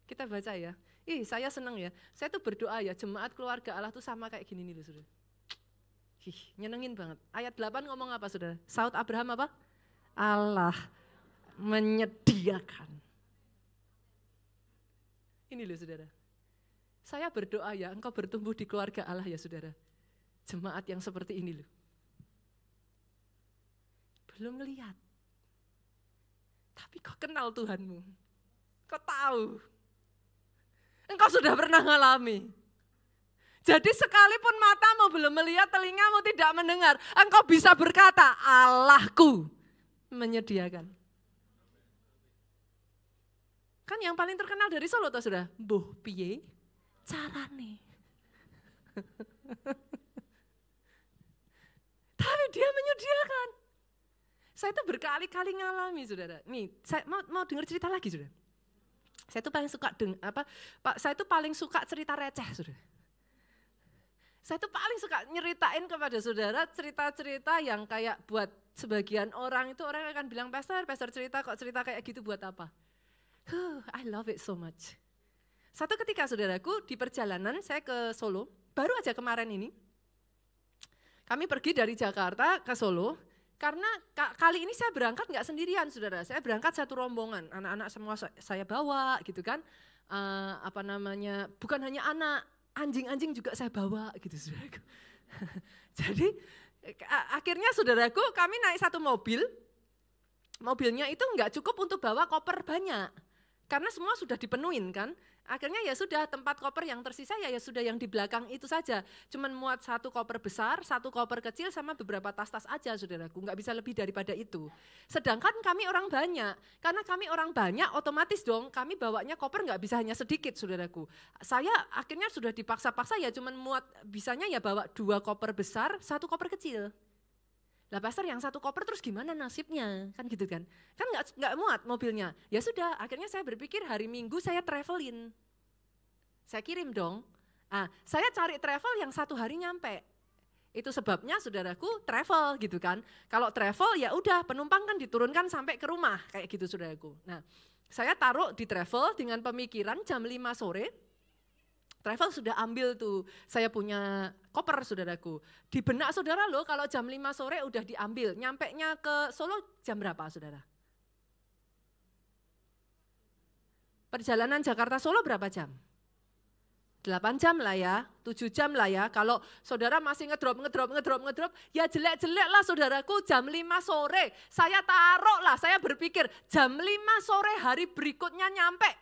Kita baca ya. Saya senang ya. Saya tuh berdoa ya, jemaat keluarga Allah tuh sama kayak gini nih loh saudara. Nyenengin banget. Ayat 8 ngomong apa saudara? Saut Abraham apa? Allah menyediakan. Ini loh saudara. Saya berdoa ya, engkau bertumbuh di keluarga Allah ya saudara. Jemaat yang seperti ini loh. Belum ngelihat. Tapi kau kenal Tuhanmu. Kau tahu. Engkau sudah pernah ngalami. Jadi sekalipun matamu belum melihat, telingamu tidak mendengar, engkau bisa berkata, Allahku menyediakan. Kan yang paling terkenal dari Solo toh sudah, mbuh piye carane. Tapi dia menyediakan. Saya itu berkali-kali ngalami saudara. Nih, saya mau dengar cerita lagi saudara. Saya itu paling suka saya itu paling suka cerita receh, saudara. Saya itu paling suka nyeritain kepada saudara cerita-cerita yang kayak buat sebagian orang itu orang akan bilang, pastor cerita kok cerita kayak gitu buat apa? I love it so much. Satu ketika saudaraku di perjalanan saya ke Solo, baru aja kemarin ini, kami pergi dari Jakarta ke Solo. Karena kali ini saya berangkat nggak sendirian saudara, saya berangkat satu rombongan, anak-anak semua saya bawa gitu kan, bukan hanya anak, anjing-anjing juga saya bawa gitu saudaraku. Jadi akhirnya saudaraku kami naik satu mobil, mobilnya itu nggak cukup untuk bawa koper banyak, Karena semua sudah dipenuhin kan. Akhirnya ya sudah tempat koper yang tersisa ya sudah yang di belakang itu saja. Cuman muat satu koper besar, satu koper kecil sama beberapa tas-tas aja saudaraku. Nggak bisa lebih daripada itu. Sedangkan kami orang banyak. Karena kami orang banyak otomatis dong kami bawanya koper nggak bisa hanya sedikit saudaraku. Saya akhirnya sudah dipaksa-paksa ya cuman muat bisanya ya bawa 2 koper besar, 1 koper kecil. Lah pastor yang 1 koper terus gimana nasibnya? Kan gitu kan. Kan nggak muat mobilnya. Ya sudah, akhirnya saya berpikir hari Minggu saya travelin. Saya kirim dong. Saya cari travel yang 1 hari nyampe. Itu sebabnya saudaraku travel gitu kan. Kalau travel ya udah penumpang kan diturunkan sampai ke rumah kayak gitu saudaraku. Nah, saya taruh di travel dengan pemikiran jam 5 sore. Travel sudah ambil tuh, saya punya koper saudaraku. Di benak saudara loh kalau jam 5 sore udah diambil, nyampenya ke Solo jam berapa saudara? Perjalanan Jakarta Solo berapa jam? 8 jam lah ya, 7 jam lah ya. Kalau saudara masih ngedrop, ya jelek-jelek lah saudaraku jam 5 sore. Saya taruh lah, saya berpikir jam 5 sore hari berikutnya nyampe.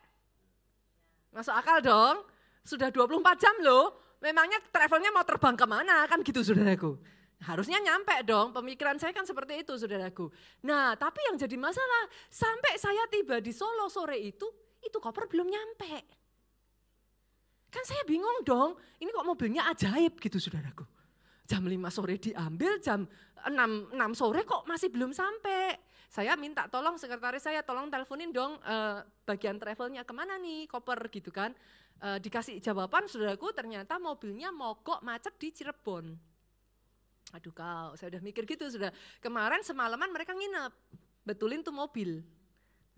Masuk akal dong? Sudah 24 jam loh, memangnya travelnya mau terbang kemana kan gitu saudaraku. Harusnya nyampe dong, pemikiran saya kan seperti itu saudaraku. Nah tapi yang jadi masalah, sampai saya tiba di Solo sore itu koper belum nyampe. Kan saya bingung dong, ini kok mobilnya ajaib gitu saudaraku. Jam 5 sore diambil, jam 6 sore kok masih belum sampai. Saya minta tolong sekretaris saya, tolong teleponin dong bagian travelnya kemana nih koper gitu kan. Dikasih jawaban saudaraku ternyata mobilnya mogok macet di Cirebon. Aduh kau, saya udah mikir gitu sudah. Kemarin semalaman mereka nginep, betulin tuh mobil.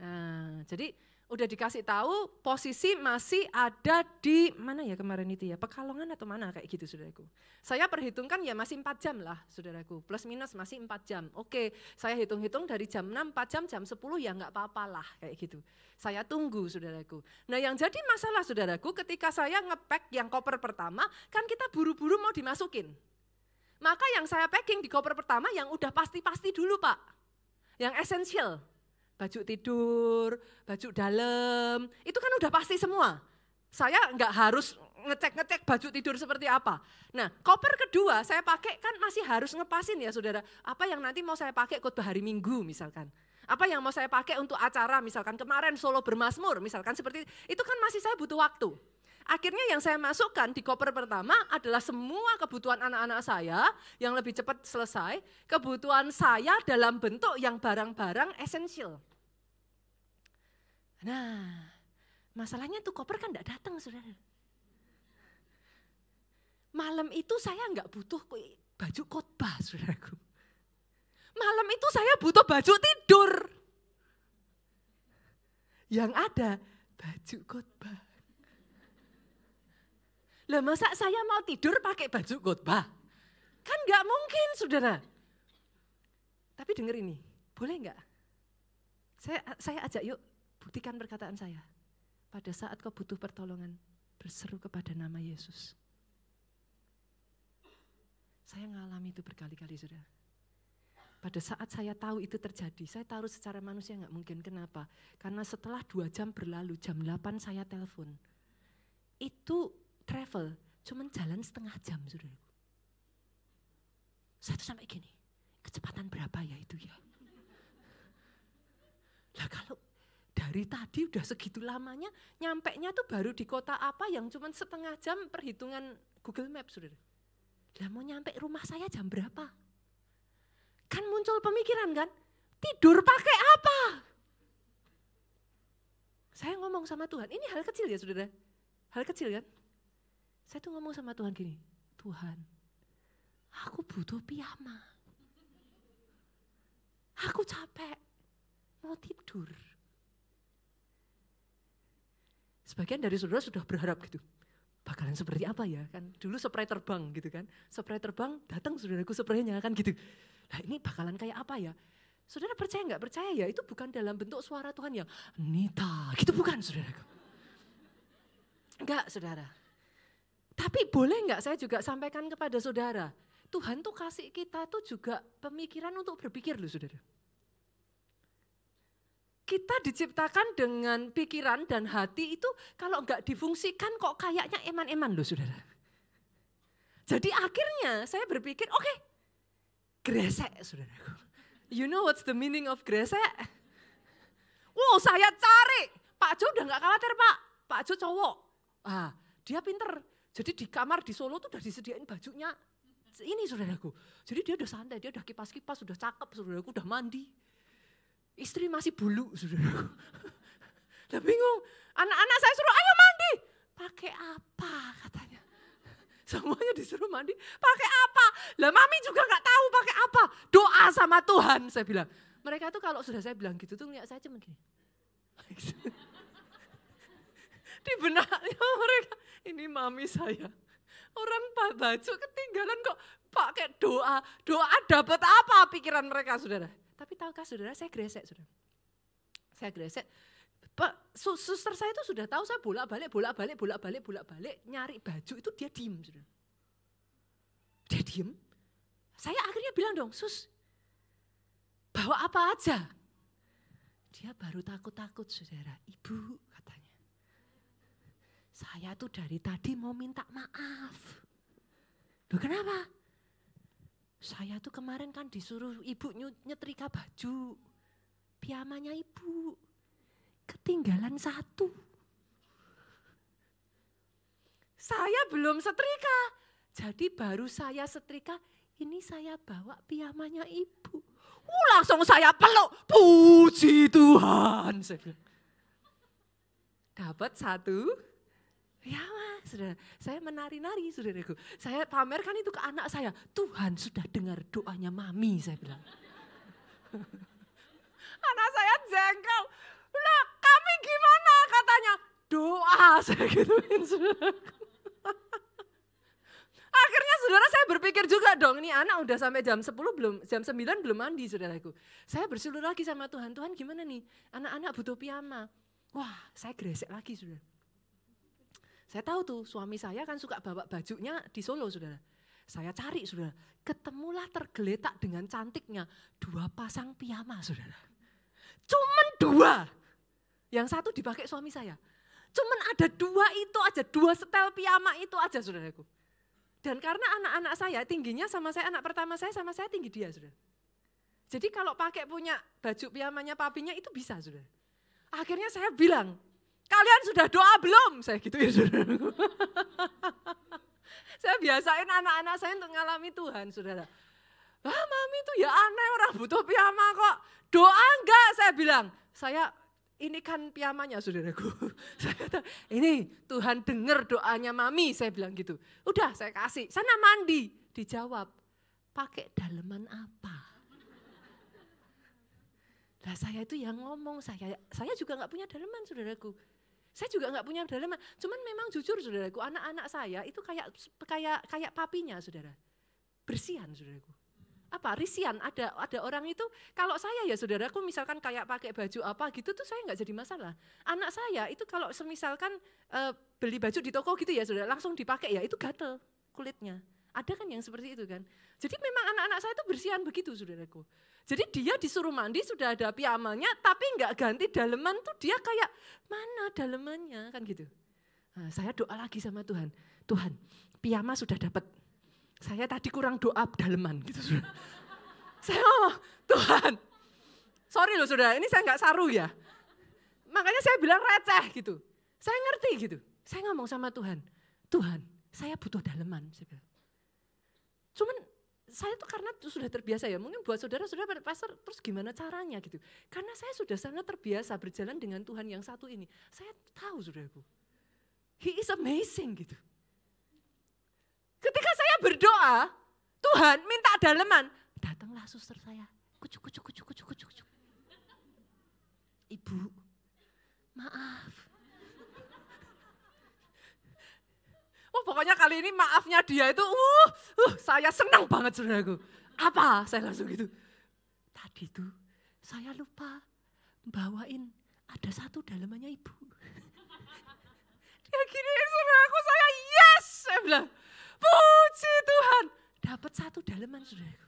Nah, jadi udah dikasih tahu posisi masih ada di mana ya kemarin itu ya, Pekalongan atau mana kayak gitu saudaraku. Saya perhitungkan ya masih 4 jam lah saudaraku, plus minus masih 4 jam. Oke, saya hitung-hitung dari jam 6, 4 jam, jam 10 ya enggak apa-apa lah kayak gitu. Saya tunggu saudaraku. Nah yang jadi masalah saudaraku ketika saya ngepack yang koper pertama, kan kita buru-buru mau dimasukin. Maka yang saya packing di koper pertama yang udah pasti-pasti dulu Pak, yang esensial. Baju tidur, baju dalam, itu kan udah pasti semua. Saya nggak harus ngecek baju tidur seperti apa. Nah koper kedua saya pakai kan masih harus ngepasin ya saudara. Apa yang nanti mau saya pakai khotbah hari Minggu misalkan. Apa yang mau saya pakai untuk acara misalkan kemarin Solo Bermazmur misalkan seperti itu kan masih saya butuh waktu. Akhirnya yang saya masukkan di koper pertama adalah semua kebutuhan anak-anak saya yang lebih cepat selesai. Kebutuhan saya dalam bentuk yang barang-barang esensial. Nah, masalahnya tuh koper kan enggak datang saudara. Malam itu saya enggak butuh baju khotbah saudaraku. Malam itu saya butuh baju tidur. Yang ada baju khotbah. Lah masa saya mau tidur pakai baju khotbah? Kan enggak mungkin saudara. Tapi dengar ini, boleh enggak? Saya ajak yuk buktikan perkataan saya. Pada saat kau butuh pertolongan, berseru kepada nama Yesus. Saya ngalami itu berkali-kali saudara. Pada saat saya tahu itu terjadi, saya taruh secara manusia enggak mungkin. Kenapa? Karena setelah 2 jam berlalu, jam 8 saya telepon. Itu travel, cuman jalan setengah jam saudaraku. Saya tuh sampai gini, kecepatan berapa ya itu ya? Lah kalau dari tadi udah segitu lamanya, nyampenya tuh baru di kota apa yang cuman setengah jam perhitungan Google Maps saudara. Lah mau nyampe rumah saya jam berapa? Kan muncul pemikiran kan, tidur pakai apa? Saya ngomong sama Tuhan, ini hal kecil ya saudara, hal kecil kan? Saya tuh ngomong sama Tuhan gini, Tuhan, aku butuh piyama. Aku capek, mau tidur. Sebagian dari saudara sudah berharap gitu, bakalan seperti apa ya kan? Dulu spray terbang gitu kan, spray terbang datang saudaraku spraynya kan gitu. Nah ini bakalan kayak apa ya? Saudara percaya nggak percaya ya, itu bukan dalam bentuk suara Tuhan yang Nita, gitu bukan saudaraku. Enggak saudara. Tapi boleh enggak saya juga sampaikan kepada saudara, Tuhan tuh kasih kita tuh juga pemikiran untuk berpikir loh saudara. kita diciptakan dengan pikiran dan hati itu kalau enggak difungsikan kok kayaknya eman-eman loh saudara. Jadi akhirnya saya berpikir oke, gresek saudaraku. You know what's the meaning of gresek? Wow, saya cari. Pak Jo udah gak khawatir Pak. Pak Jo cowok. Dia pinter. Jadi di kamar di Solo tuh udah disediain bajunya. Ini saudaraku. Jadi dia udah santai, dia udah kipas-kipas, udah cakep saudaraku, udah mandi. Istri masih bulu, saudaraku. Udah bingung. Anak-anak saya suruh, ayo mandi. Pakai apa katanya. Semuanya disuruh mandi, pakai apa? Lah mami juga gak tahu pakai apa. Doa sama Tuhan, saya bilang. Mereka tuh kalau sudah saya bilang gitu tuh lihat saya cuma gini. Di benaknya mereka, ini mami saya. Orang baju ketinggalan kok pakai doa. Doa dapat apa pikiran mereka saudara. Tapi tahukah saudara, saya gresek saudara. Saya gresek. Suster saya itu sudah tahu saya bolak-balik nyari baju itu dia diem saudara. Dia diem. Saya akhirnya bilang dong, sus bawa apa aja. Dia baru takut-takut saudara. Ibu katanya. Saya tuh dari tadi mau minta maaf. Loh kenapa? Saya tuh kemarin kan disuruh ibu nyetrika baju. Piyamanya ibu. Ketinggalan satu. Saya belum setrika. Jadi baru saya setrika, ini saya bawa piyamanya ibu. Langsung saya peluk. Puji Tuhan. Saya bilang. Dapat satu. Ya mas, saudara, saya menari-nari saudaraku. Saya pamerkan itu ke anak saya. Tuhan sudah dengar doanya mami, saya bilang. Anak saya jengkel. Lah kami gimana katanya? Doa, saya gituin saudaraku. Akhirnya saudara saya berpikir juga dong, ini anak udah sampai jam 10 belum, jam 9 belum mandi saudaraku. Saya bersyukur lagi sama Tuhan, Tuhan gimana nih? Anak-anak butuh piyama. Wah, saya gresek lagi saudara. Saya tahu tuh suami saya kan suka bawa bajunya di Solo saudara. Saya cari saudara, ketemulah tergeletak dengan cantiknya 2 pasang piyama saudara. Cuman 2, yang satu dipakai suami saya. Cuman ada 2 itu aja, 2 setel piyama itu aja saudaraku. Dan karena anak-anak saya tingginya sama saya, anak pertama saya sama saya tinggi dia saudara. Jadi kalau pakai punya baju piyamanya papinya itu bisa saudara. Akhirnya saya bilang, kalian sudah doa belum? Saya gitu ya saudara. Saya biasain anak-anak saya untuk ngalami Tuhan saudara. Mami tuh ya aneh orang butuh piyama kok. Doa enggak saya bilang. Ini kan piyamanya saudaraku. Ini Tuhan dengar doanya mami saya bilang gitu. Udah saya kasih, sana mandi. Dijawab, pakai daleman apa? Nah saya itu yang ngomong, saya juga gak punya daleman saudaraku. Saya juga gak punya daleman, cuman memang jujur saudaraku, anak-anak saya itu kayak papinya saudara. Bersihan saudaraku. Apa risian, ada orang itu, kalau saya ya saudaraku misalkan kayak pakai baju apa gitu tuh saya gak jadi masalah. Anak saya itu kalau semisalkan beli baju di toko gitu ya saudara, langsung dipakai ya itu gatel kulitnya. Ada kan yang seperti itu kan. Jadi memang anak-anak saya itu bersihan begitu saudaraku. Jadi dia disuruh mandi sudah ada piyamanya tapi enggak ganti daleman tuh dia kayak mana dalemannya kan gitu. Nah, saya doa lagi sama Tuhan. Tuhan piyama sudah dapat. Saya tadi kurang doa daleman gitu saudara. Saya ngomong Tuhan sorry loh saudara ini saya enggak saru ya. Makanya saya bilang receh gitu. Saya ngerti gitu. Saya ngomong sama Tuhan. Tuhan saya butuh daleman. Saya bilang. Cuman saya tuh karena sudah terbiasa ya, mungkin buat saudara-saudara pada pastor terus gimana caranya gitu. Karena saya sudah sangat terbiasa berjalan dengan Tuhan yang satu ini. Saya tahu saudaraku, He is amazing gitu. Ketika saya berdoa, Tuhan minta daleman, datanglah suster saya, kucuk. Ibu, maaf. Pokoknya kali ini maafnya dia itu, saya senang banget saudaraku. Apa? Saya langsung gitu. Tadi tuh saya lupa bawain ada 1 dalemannya ibu. Dia gini saudaraku, saya yes. Saya bilang, puji Tuhan. Dapat 1 daleman saudaraku.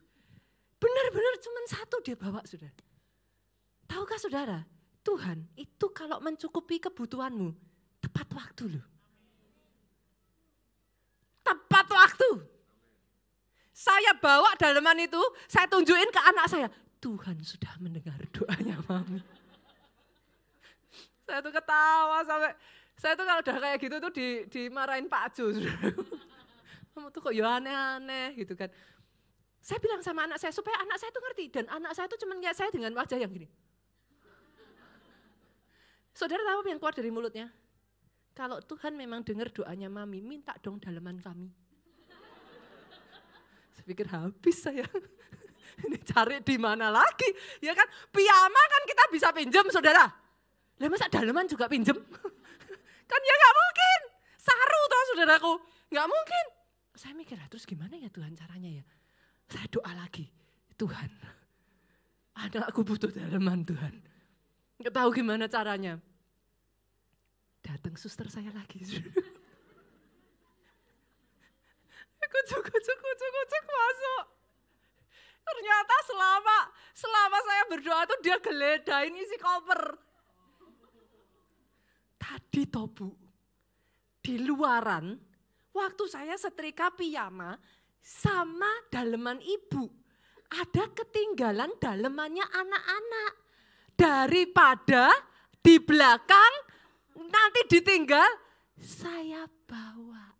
Benar-benar cuma 1 dia bawa saudara. Tahukah saudara, Tuhan itu kalau mencukupi kebutuhanmu, tepat waktu loh. Tepat waktu. Saya bawa daleman itu, saya tunjukin ke anak saya. Tuhan sudah mendengar doanya Mami. Saya tuh ketawa sampai, saya tuh kalau udah kayak gitu tuh dimarahin Pak Jo. Kamu tuh kok ya aneh-aneh gitu kan. Saya bilang sama anak saya supaya anak saya tuh ngerti. Dan anak saya tuh cuma lihat saya dengan wajah yang gini. Saudara tahu apa yang keluar dari mulutnya? Kalau Tuhan memang dengar doanya Mami, minta dong daleman kami. Saya pikir habis saya. Ini cari di mana lagi? Ya kan, piyama kan kita bisa pinjam saudara. Lah masa daleman juga pinjam? Kan ya gak mungkin. Saru toh saudaraku. Gak mungkin. Saya mikir lah terus gimana ya Tuhan caranya ya? Saya doa lagi. Tuhan, anakku butuh daleman Tuhan. Gak tahu gimana caranya. Datang suster saya lagi. Kucuk masuk. Ternyata selama saya berdoa tuh dia geledain isi koper. Tadi toh Bu, di luaran waktu saya setrika piyama sama daleman ibu. Ada ketinggalan dalemannya anak-anak. Daripada di belakang nanti ditinggal, saya bawa.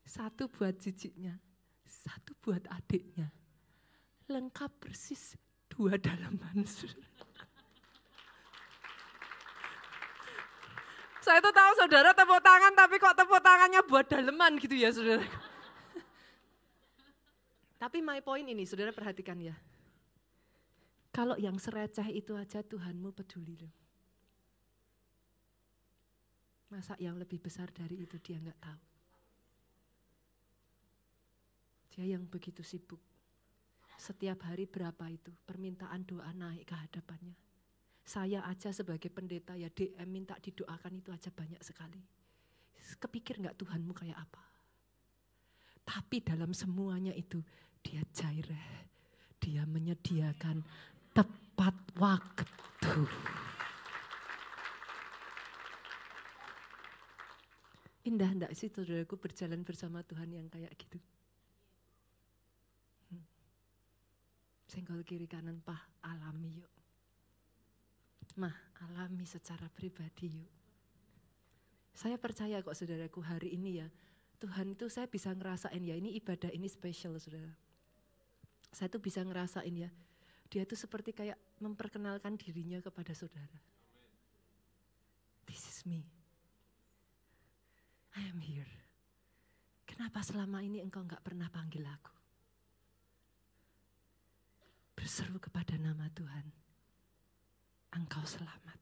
Satu buat ciciknya, satu buat adiknya. Lengkap persis 2 daleman. Saya tuh tahu saudara tepuk tangan, tapi kok tepuk tangannya buat daleman gitu ya saudara. Tapi my point ini, saudara perhatikan ya. Kalau yang sereceh itu aja Tuhanmu peduli loh. Masa yang lebih besar dari itu dia nggak tahu. Dia yang begitu sibuk. Setiap hari berapa itu permintaan doa naik ke hadapannya. Saya aja sebagai pendeta ya DM minta didoakan itu aja banyak sekali. Kepikir nggak Tuhanmu kayak apa? Tapi dalam semuanya itu dia jaireh. Dia menyediakan tepat waktu. Indah enggak sih saudaraku berjalan bersama Tuhan yang kayak gitu? Senggol kiri kanan Pah, alami yuk. Mah, alami secara pribadi yuk. Saya percaya kok saudaraku hari ini ya, Tuhan itu saya bisa ngerasain ya, ini ibadah ini spesial saudara. Saya tuh bisa ngerasain ya, dia tuh seperti kayak memperkenalkan dirinya kepada saudara. This is me. I am here. Kenapa selama ini engkau enggak pernah panggil aku? Berseru kepada nama Tuhan, engkau selamat.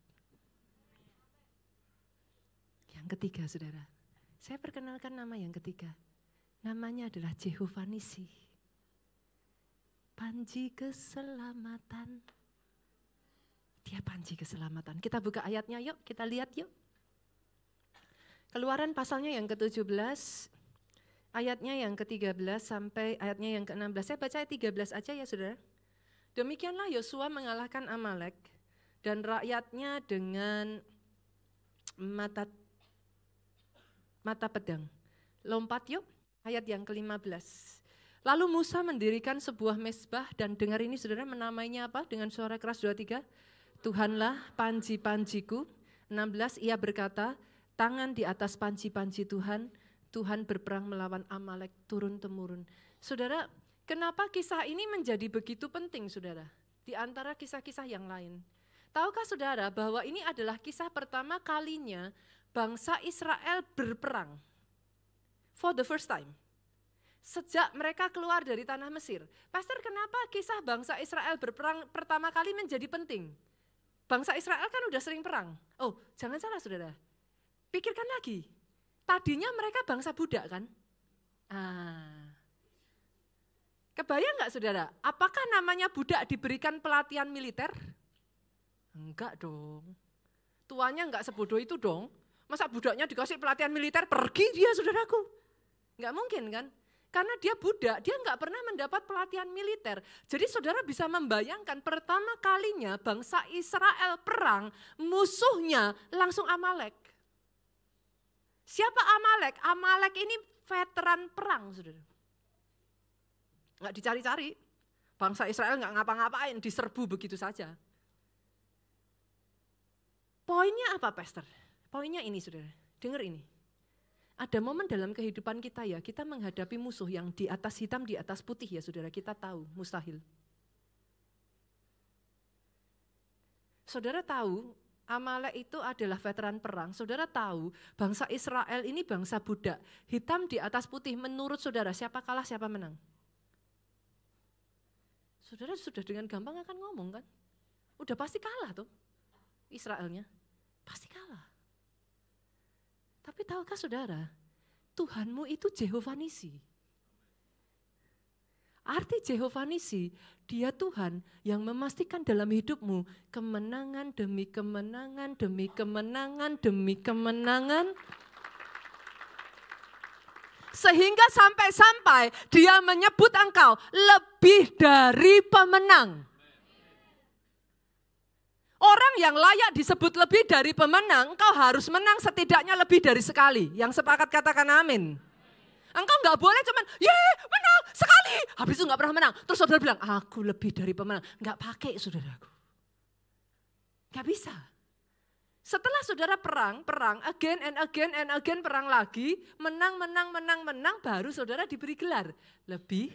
Yang ketiga saudara, saya perkenalkan nama yang ketiga. Namanya adalah Jehovah Nisi. Panji keselamatan. Dia panji keselamatan. Kita buka ayatnya yuk, kita lihat yuk. Keluaran pasalnya yang ke-17, ayatnya yang ke-13 sampai ayatnya yang ke-16. Saya baca ayat 13 aja ya saudara. Demikianlah Yosua mengalahkan Amalek dan rakyatnya dengan mata pedang. Lompat yuk, ayat yang ke-15. Lalu Musa mendirikan sebuah mezbah dan dengar ini saudara menamainya apa? Dengan suara keras 2-3. Tuhanlah panji-panjiku. 16 ia berkata, tangan di atas panji-panji Tuhan, Tuhan berperang melawan Amalek turun-temurun. Saudara, kenapa kisah ini menjadi begitu penting saudara? Di antara kisah-kisah yang lain. Tahukah saudara bahwa ini adalah kisah pertama kalinya bangsa Israel berperang. For the first time. Sejak mereka keluar dari tanah Mesir. Pastor, kenapa kisah bangsa Israel berperang pertama kali menjadi penting? Bangsa Israel kan udah sering perang. Oh, jangan salah saudara. Pikirkan lagi. Tadinya mereka bangsa budak kan? Kebayang nggak saudara, apakah namanya budak diberikan pelatihan militer? Enggak dong. Tuannya enggak sebodoh itu dong. Masa budaknya dikasih pelatihan militer, pergi dia saudaraku. Enggak mungkin kan? Karena dia budak, dia nggak pernah mendapat pelatihan militer. Jadi saudara bisa membayangkan pertama kalinya bangsa Israel perang, musuhnya langsung Amalek. Siapa Amalek? Amalek ini veteran perang, saudara. Nggak dicari-cari. Bangsa Israel nggak ngapa-ngapain, diserbu begitu saja. Poinnya apa, Pastor? Poinnya ini, saudara. Dengar ini. Ada momen dalam kehidupan kita ya, kita menghadapi musuh yang di atas hitam, di atas putih ya, saudara. Kita tahu, mustahil. Saudara tahu, Amalek itu adalah veteran perang. Saudara tahu, bangsa Israel ini bangsa budak. Hitam di atas putih, menurut saudara, siapa kalah, siapa menang? Saudara sudah dengan gampang akan ngomong kan? Udah pasti kalah tuh Israelnya. Pasti kalah. Tapi tahukah saudara, Tuhanmu itu Jehovah Nisi. Arti Jehovah Nisi, dia Tuhan yang memastikan dalam hidupmu kemenangan demi kemenangan, demi kemenangan, demi kemenangan. Sehingga sampai-sampai dia menyebut engkau lebih dari pemenang. Orang yang layak disebut lebih dari pemenang, engkau harus menang setidaknya lebih dari sekali. Yang sepakat katakan amin. Engkau gak boleh cuman, menang sekali. Habis itu gak pernah menang. Terus saudara bilang, aku lebih dari pemenang. Gak pakai saudaraku. Gak bisa. Setelah saudara perang, again and again perang lagi, menang, baru saudara diberi gelar. Lebih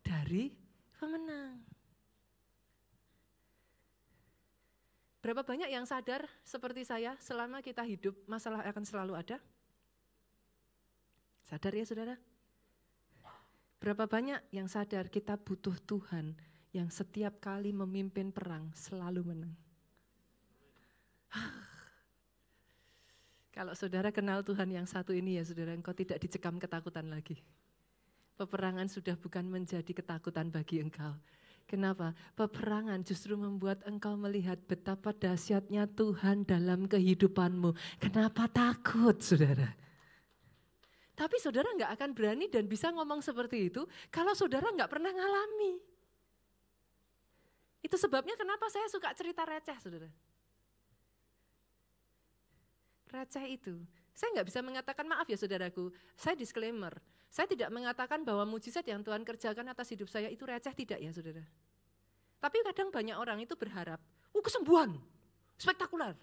dari pemenang. Berapa banyak yang sadar seperti saya, selama kita hidup masalah akan selalu ada? Sadar ya saudara? Berapa banyak yang sadar kita butuh Tuhan yang setiap kali memimpin perang selalu menang? Kalau saudara kenal Tuhan yang satu ini ya saudara, engkau tidak dicekam ketakutan lagi. Peperangan sudah bukan menjadi ketakutan bagi engkau. Kenapa? Peperangan justru membuat engkau melihat betapa dahsyatnya Tuhan dalam kehidupanmu. Kenapa takut saudara? Tapi saudara nggak akan berani dan bisa ngomong seperti itu kalau saudara nggak pernah ngalami. Itu sebabnya kenapa saya suka cerita receh saudara. Receh itu. Saya nggak bisa mengatakan maaf ya saudaraku, saya disclaimer. Saya tidak mengatakan bahwa mujizat yang Tuhan kerjakan atas hidup saya itu receh, tidak ya saudara. Tapi kadang banyak orang itu berharap, kesembuhan, spektakuler,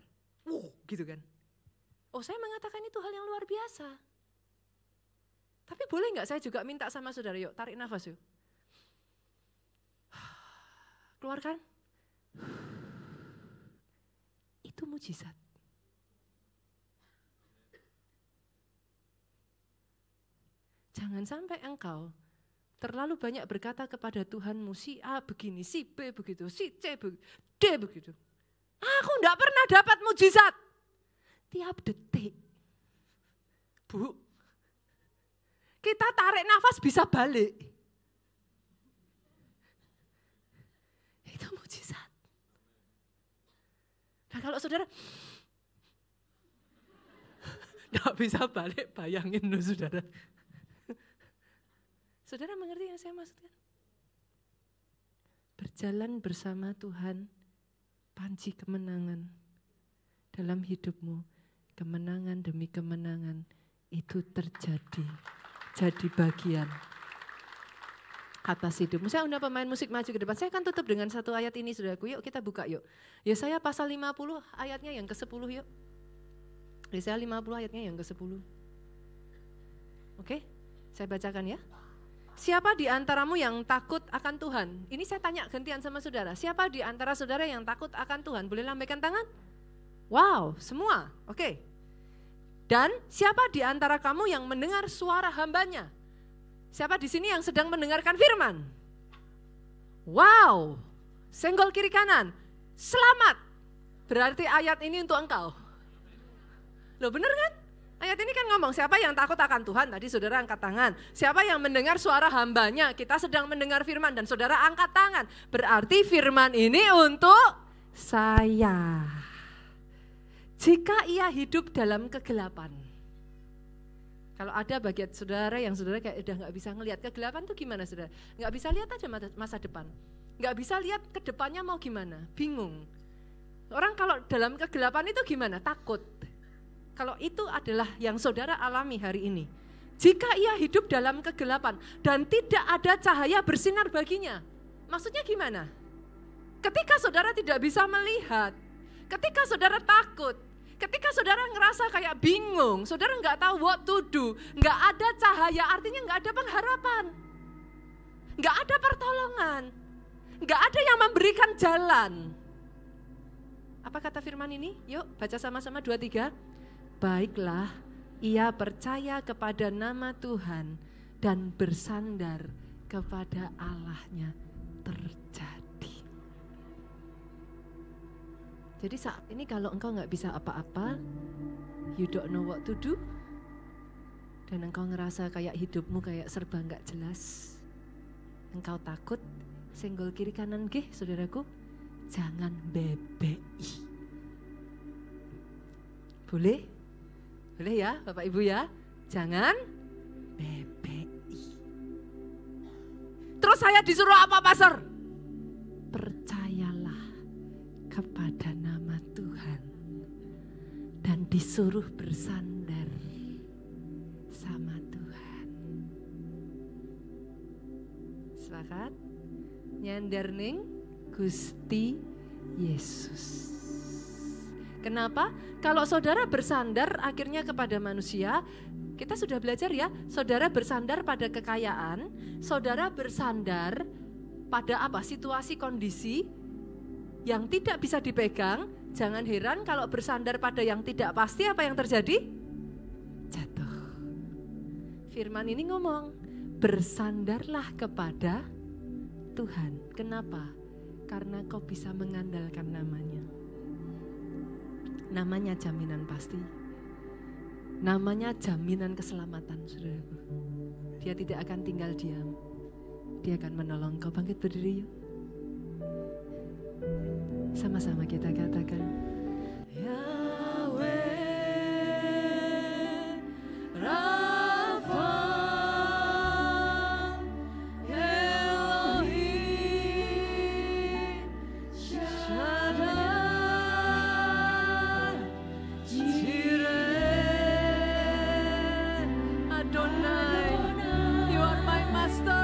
gitu kan. Oh saya mengatakan itu hal yang luar biasa. Tapi boleh nggak saya juga minta sama saudara, yuk tarik nafas yuk. Keluarkan. Itu mujizat. Jangan sampai engkau terlalu banyak berkata kepada Tuhanmu, si A begini, si B begitu, si C begitu, D begitu. Aku enggak pernah dapat mujizat. Tiap detik. Bu, kita tarik nafas bisa balik. Itu mujizat. Nah kalau saudara enggak bisa balik, bayangin loh saudara. Saudara mengerti yang saya maksudkan? Berjalan bersama Tuhan, panci kemenangan dalam hidupmu, kemenangan demi kemenangan itu terjadi, jadi bagian atas hidupmu. Saya undang pemain musik maju ke depan, saya akan tutup dengan satu ayat ini saudaraku, yuk kita buka yuk. Yesaya pasal 50 ayatnya yang ke-10 yuk. Yesaya 50 ayatnya yang ke-10. Oke, saya bacakan ya. Siapa di antaramu yang takut akan Tuhan? Ini saya tanya gantian sama saudara. Siapa di antara saudara yang takut akan Tuhan? Boleh lambaikan tangan? Wow, semua. Oke. Dan siapa di antara kamu yang mendengar suara hambanya? Siapa di sini yang sedang mendengarkan firman? Wow, senggol kiri kanan. Selamat. Berarti ayat ini untuk engkau. Loh bener kan? Ayat ini kan ngomong siapa yang takut akan Tuhan, tadi saudara angkat tangan. Siapa yang mendengar suara hambanya, kita sedang mendengar firman dan saudara angkat tangan. Berarti firman ini untuk saya. Jika ia hidup dalam kegelapan. Kalau ada bagian saudara yang saudara kayak udah nggak bisa ngelihat kegelapan tuh gimana saudara? Nggak bisa lihat aja masa depan. Nggak bisa lihat ke depannya mau gimana, bingung. Orang kalau dalam kegelapan itu gimana? Takut. Kalau itu adalah yang saudara alami hari ini. Jika ia hidup dalam kegelapan dan tidak ada cahaya bersinar baginya. Maksudnya gimana? Ketika saudara tidak bisa melihat, ketika saudara takut, ketika saudara ngerasa kayak bingung, saudara nggak tahu what to do, nggak ada cahaya, artinya nggak ada pengharapan. Nggak ada pertolongan, nggak ada yang memberikan jalan. Apa kata firman ini? Yuk baca sama-sama 2-3. Baiklah, ia percaya kepada nama Tuhan dan bersandar kepada Allahnya terjadi. Jadi saat ini kalau engkau nggak bisa apa-apa, you don't know what to do, dan engkau ngerasa kayak hidupmu kayak serba nggak jelas, engkau takut, senggol kiri kanan gih, saudaraku, jangan BBI. Boleh? Boleh ya Bapak Ibu ya? Jangan BBI. Terus saya disuruh apa Pastor? Percayalah kepada nama Tuhan dan disuruh bersandar sama Tuhan. Sepakat? Nyandar ning Gusti Yesus. Kenapa? Kalau saudara bersandar akhirnya kepada manusia, kita sudah belajar ya, saudara bersandar pada kekayaan, saudara bersandar pada apa? Situasi kondisi yang tidak bisa dipegang. Jangan heran kalau bersandar pada yang tidak pasti, apa yang terjadi? Jatuh. Firman ini ngomong, bersandarlah kepada Tuhan. Kenapa? Karena kau bisa mengandalkan namanya. Namanya jaminan pasti. Namanya jaminan keselamatan, saudaraku. Dia tidak akan tinggal diam. Dia akan menolong kau. Bangkit berdiri yuk. Sama-sama kita katakan, Yahweh Rafa Elohim Shaddai Jireh Adonai, you are my master.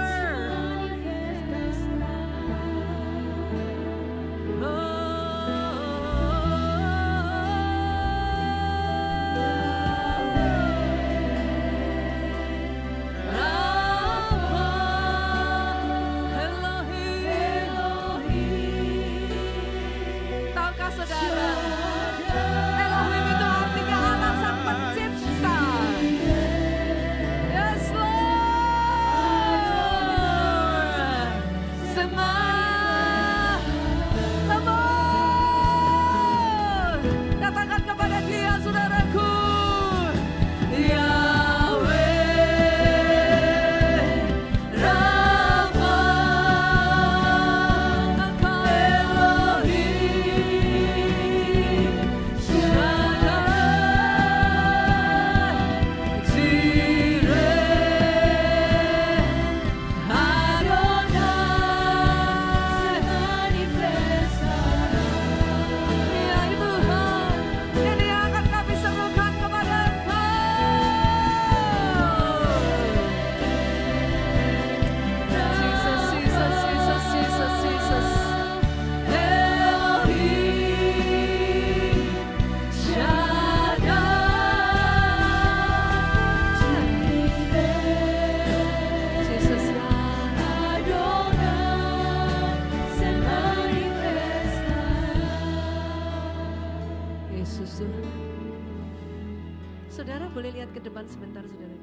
Saudara boleh lihat ke depan sebentar, saudara.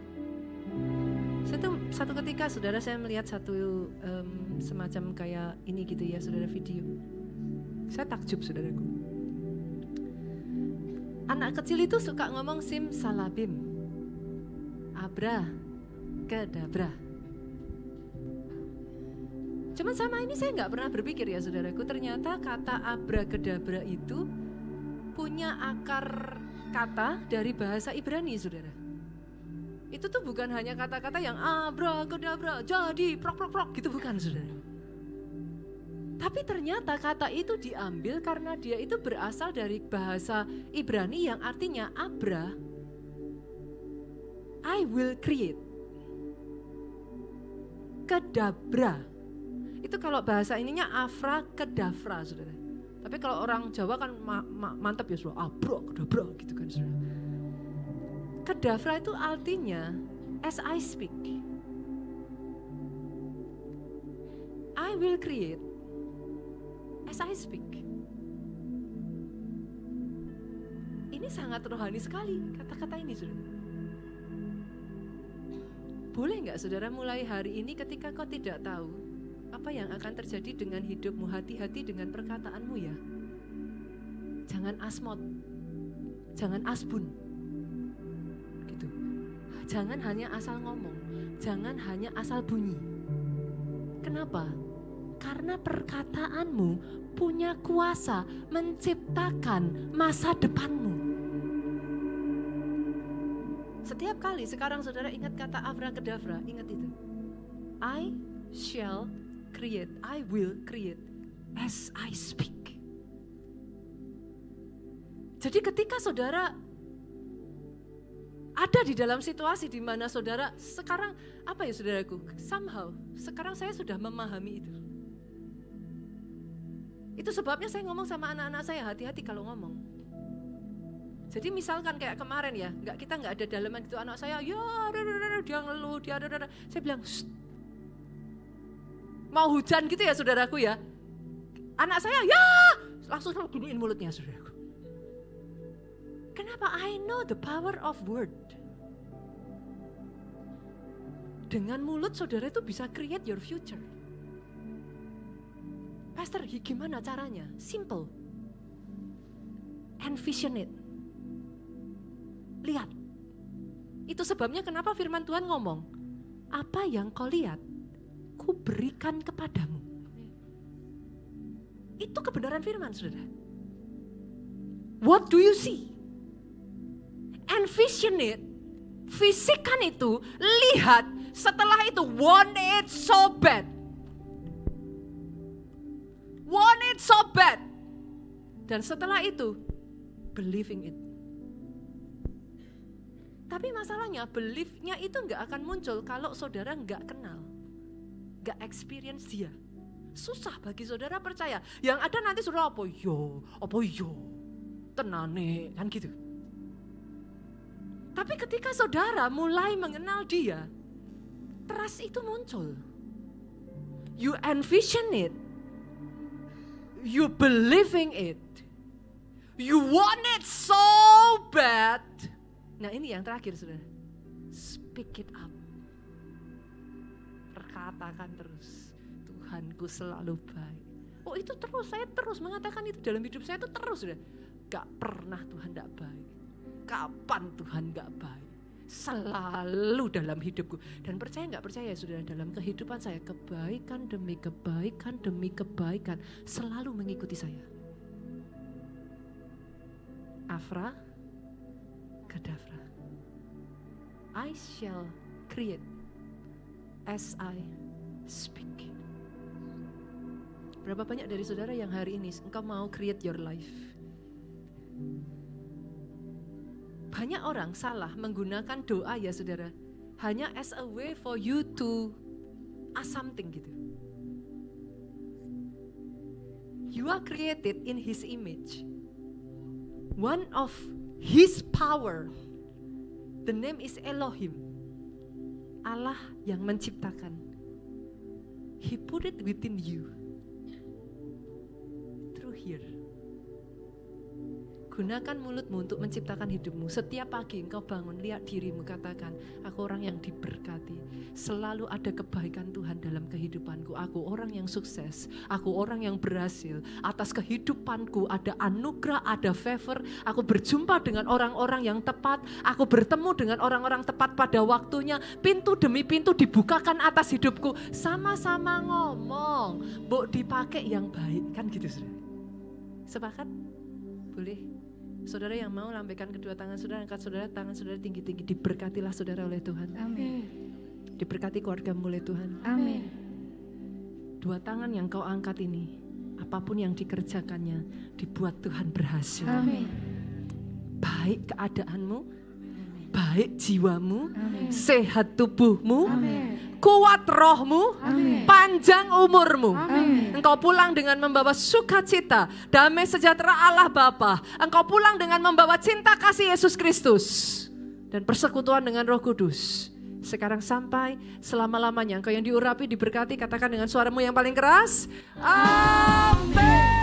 Satu ketika saudara saya melihat satu semacam kayak ini gitu ya, saudara, video. Saya takjub, saudaraku. Anak kecil itu suka ngomong sim salabim, abra kedabra. Cuman sama ini saya nggak pernah berpikir ya, saudaraku, ternyata kata abra kedabra itu punya akar kata dari bahasa Ibrani, saudara. Itu tuh bukan hanya kata-kata yang abrakadabra, jadi prok gitu, bukan saudara. Tapi ternyata kata itu diambil karena dia itu berasal dari bahasa Ibrani yang artinya abra, I will create. Kedabra, itu kalau bahasa ininya afra kedavra saudara. Tapi kalau orang Jawa kan mantap ya saudara, abra kedabra gitu kan saudara. Kedavra itu artinya as I speak, I will create as I speak. Ini sangat rohani sekali kata-kata ini saudara. Boleh nggak saudara mulai hari ini ketika kau tidak tahu apa yang akan terjadi dengan hidupmu, hati-hati dengan perkataanmu ya. Jangan asmot, jangan asbun, gitu. Jangan hanya asal ngomong, jangan hanya asal bunyi. Kenapa? Karena perkataanmu punya kuasa menciptakan masa depanmu. Setiap kali sekarang saudara ingat kata abrakadabra, ingat itu. I shall create, I will create as I speak. Jadi ketika saudara ada di dalam situasi di mana saudara sekarang, apa ya saudaraku, somehow sekarang saya sudah memahami itu. Itu sebabnya saya ngomong sama anak-anak saya, hati-hati kalau ngomong. Jadi misalkan kayak kemarin ya, kita nggak ada dalaman gitu, anak saya ya dia ngeluh, saya bilang mau hujan gitu ya saudaraku ya, anak saya ya langsung giniin mulutnya saudaraku. Kenapa? I know the power of word. Dengan mulut saudara itu bisa create your future. Pastor, gimana caranya? Simple. Envision it. Lihat. Itu sebabnya kenapa firman Tuhan ngomong, apa yang kau lihat, ku berikan kepadamu. Itu kebenaran firman, saudara. What do you see? Envision it. Fisikkan itu, lihat, setelah itu want it so bad. Want it so bad. Dan setelah itu, believing it. Tapi masalahnya belief-nya itu gak akan muncul kalau saudara gak kenal, gak experience dia. Susah bagi saudara percaya. Yang ada nanti saudara apa yo, tenane, kan gitu. Tapi ketika saudara mulai mengenal dia, trust itu muncul. You envision it, you believing it, you want it so bad. Nah ini yang terakhir saudara, speak it up. Perkatakan terus, Tuhanku selalu baik. Oh itu terus, saya terus mengatakan itu dalam hidup saya itu terus saudara. Gak pernah Tuhan gak baik. Kapan Tuhan gak baik? Selalu dalam hidupku. Dan percaya gak percaya saudara, dalam kehidupan saya kebaikan demi kebaikan demi kebaikan selalu mengikuti saya. Afra Kadavra. I shall create as I speak. Berapa banyak dari saudara yang hari ini engkau mau create your life? Banyak orang salah menggunakan doa ya saudara, hanya as a way for you to ask something gitu. You are created in His image. One of His power, the name is Elohim. Allah yang menciptakan. He put it within you. Through here. Gunakan mulutmu untuk menciptakan hidupmu. Setiap pagi engkau bangun, lihat dirimu, katakan, aku orang yang diberkati. Selalu ada kebaikan Tuhan dalam kehidupanku. Aku orang yang sukses, aku orang yang berhasil. Atas kehidupanku ada anugerah, ada favor. Aku berjumpa dengan orang-orang yang tepat. Aku bertemu dengan orang-orang tepat pada waktunya. Pintu demi pintu dibukakan atas hidupku. Sama-sama ngomong, Mbok dipakai yang baik. Kan gitu saudara. Sepakat? Boleh? Saudara yang mau lambaikan kedua tangan saudara, angkat saudara, tangan saudara tinggi-tinggi. Diberkatilah saudara oleh Tuhan. Amin. Diberkati keluargamu oleh Tuhan. Amin. Dua tangan yang kau angkat ini, apapun yang dikerjakannya, dibuat Tuhan berhasil. Amin. Baik keadaanmu, baik jiwamu, Amin. sehat tubuhmu, Amin. kuat rohmu, Amin. panjang umurmu. Amin. Engkau pulang dengan membawa sukacita, damai sejahtera Allah Bapa. Engkau pulang dengan membawa cinta kasih Yesus Kristus dan persekutuan dengan Roh Kudus. Sekarang sampai selama-lamanya. Engkau yang diurapi, diberkati, katakan dengan suaramu yang paling keras. Amin.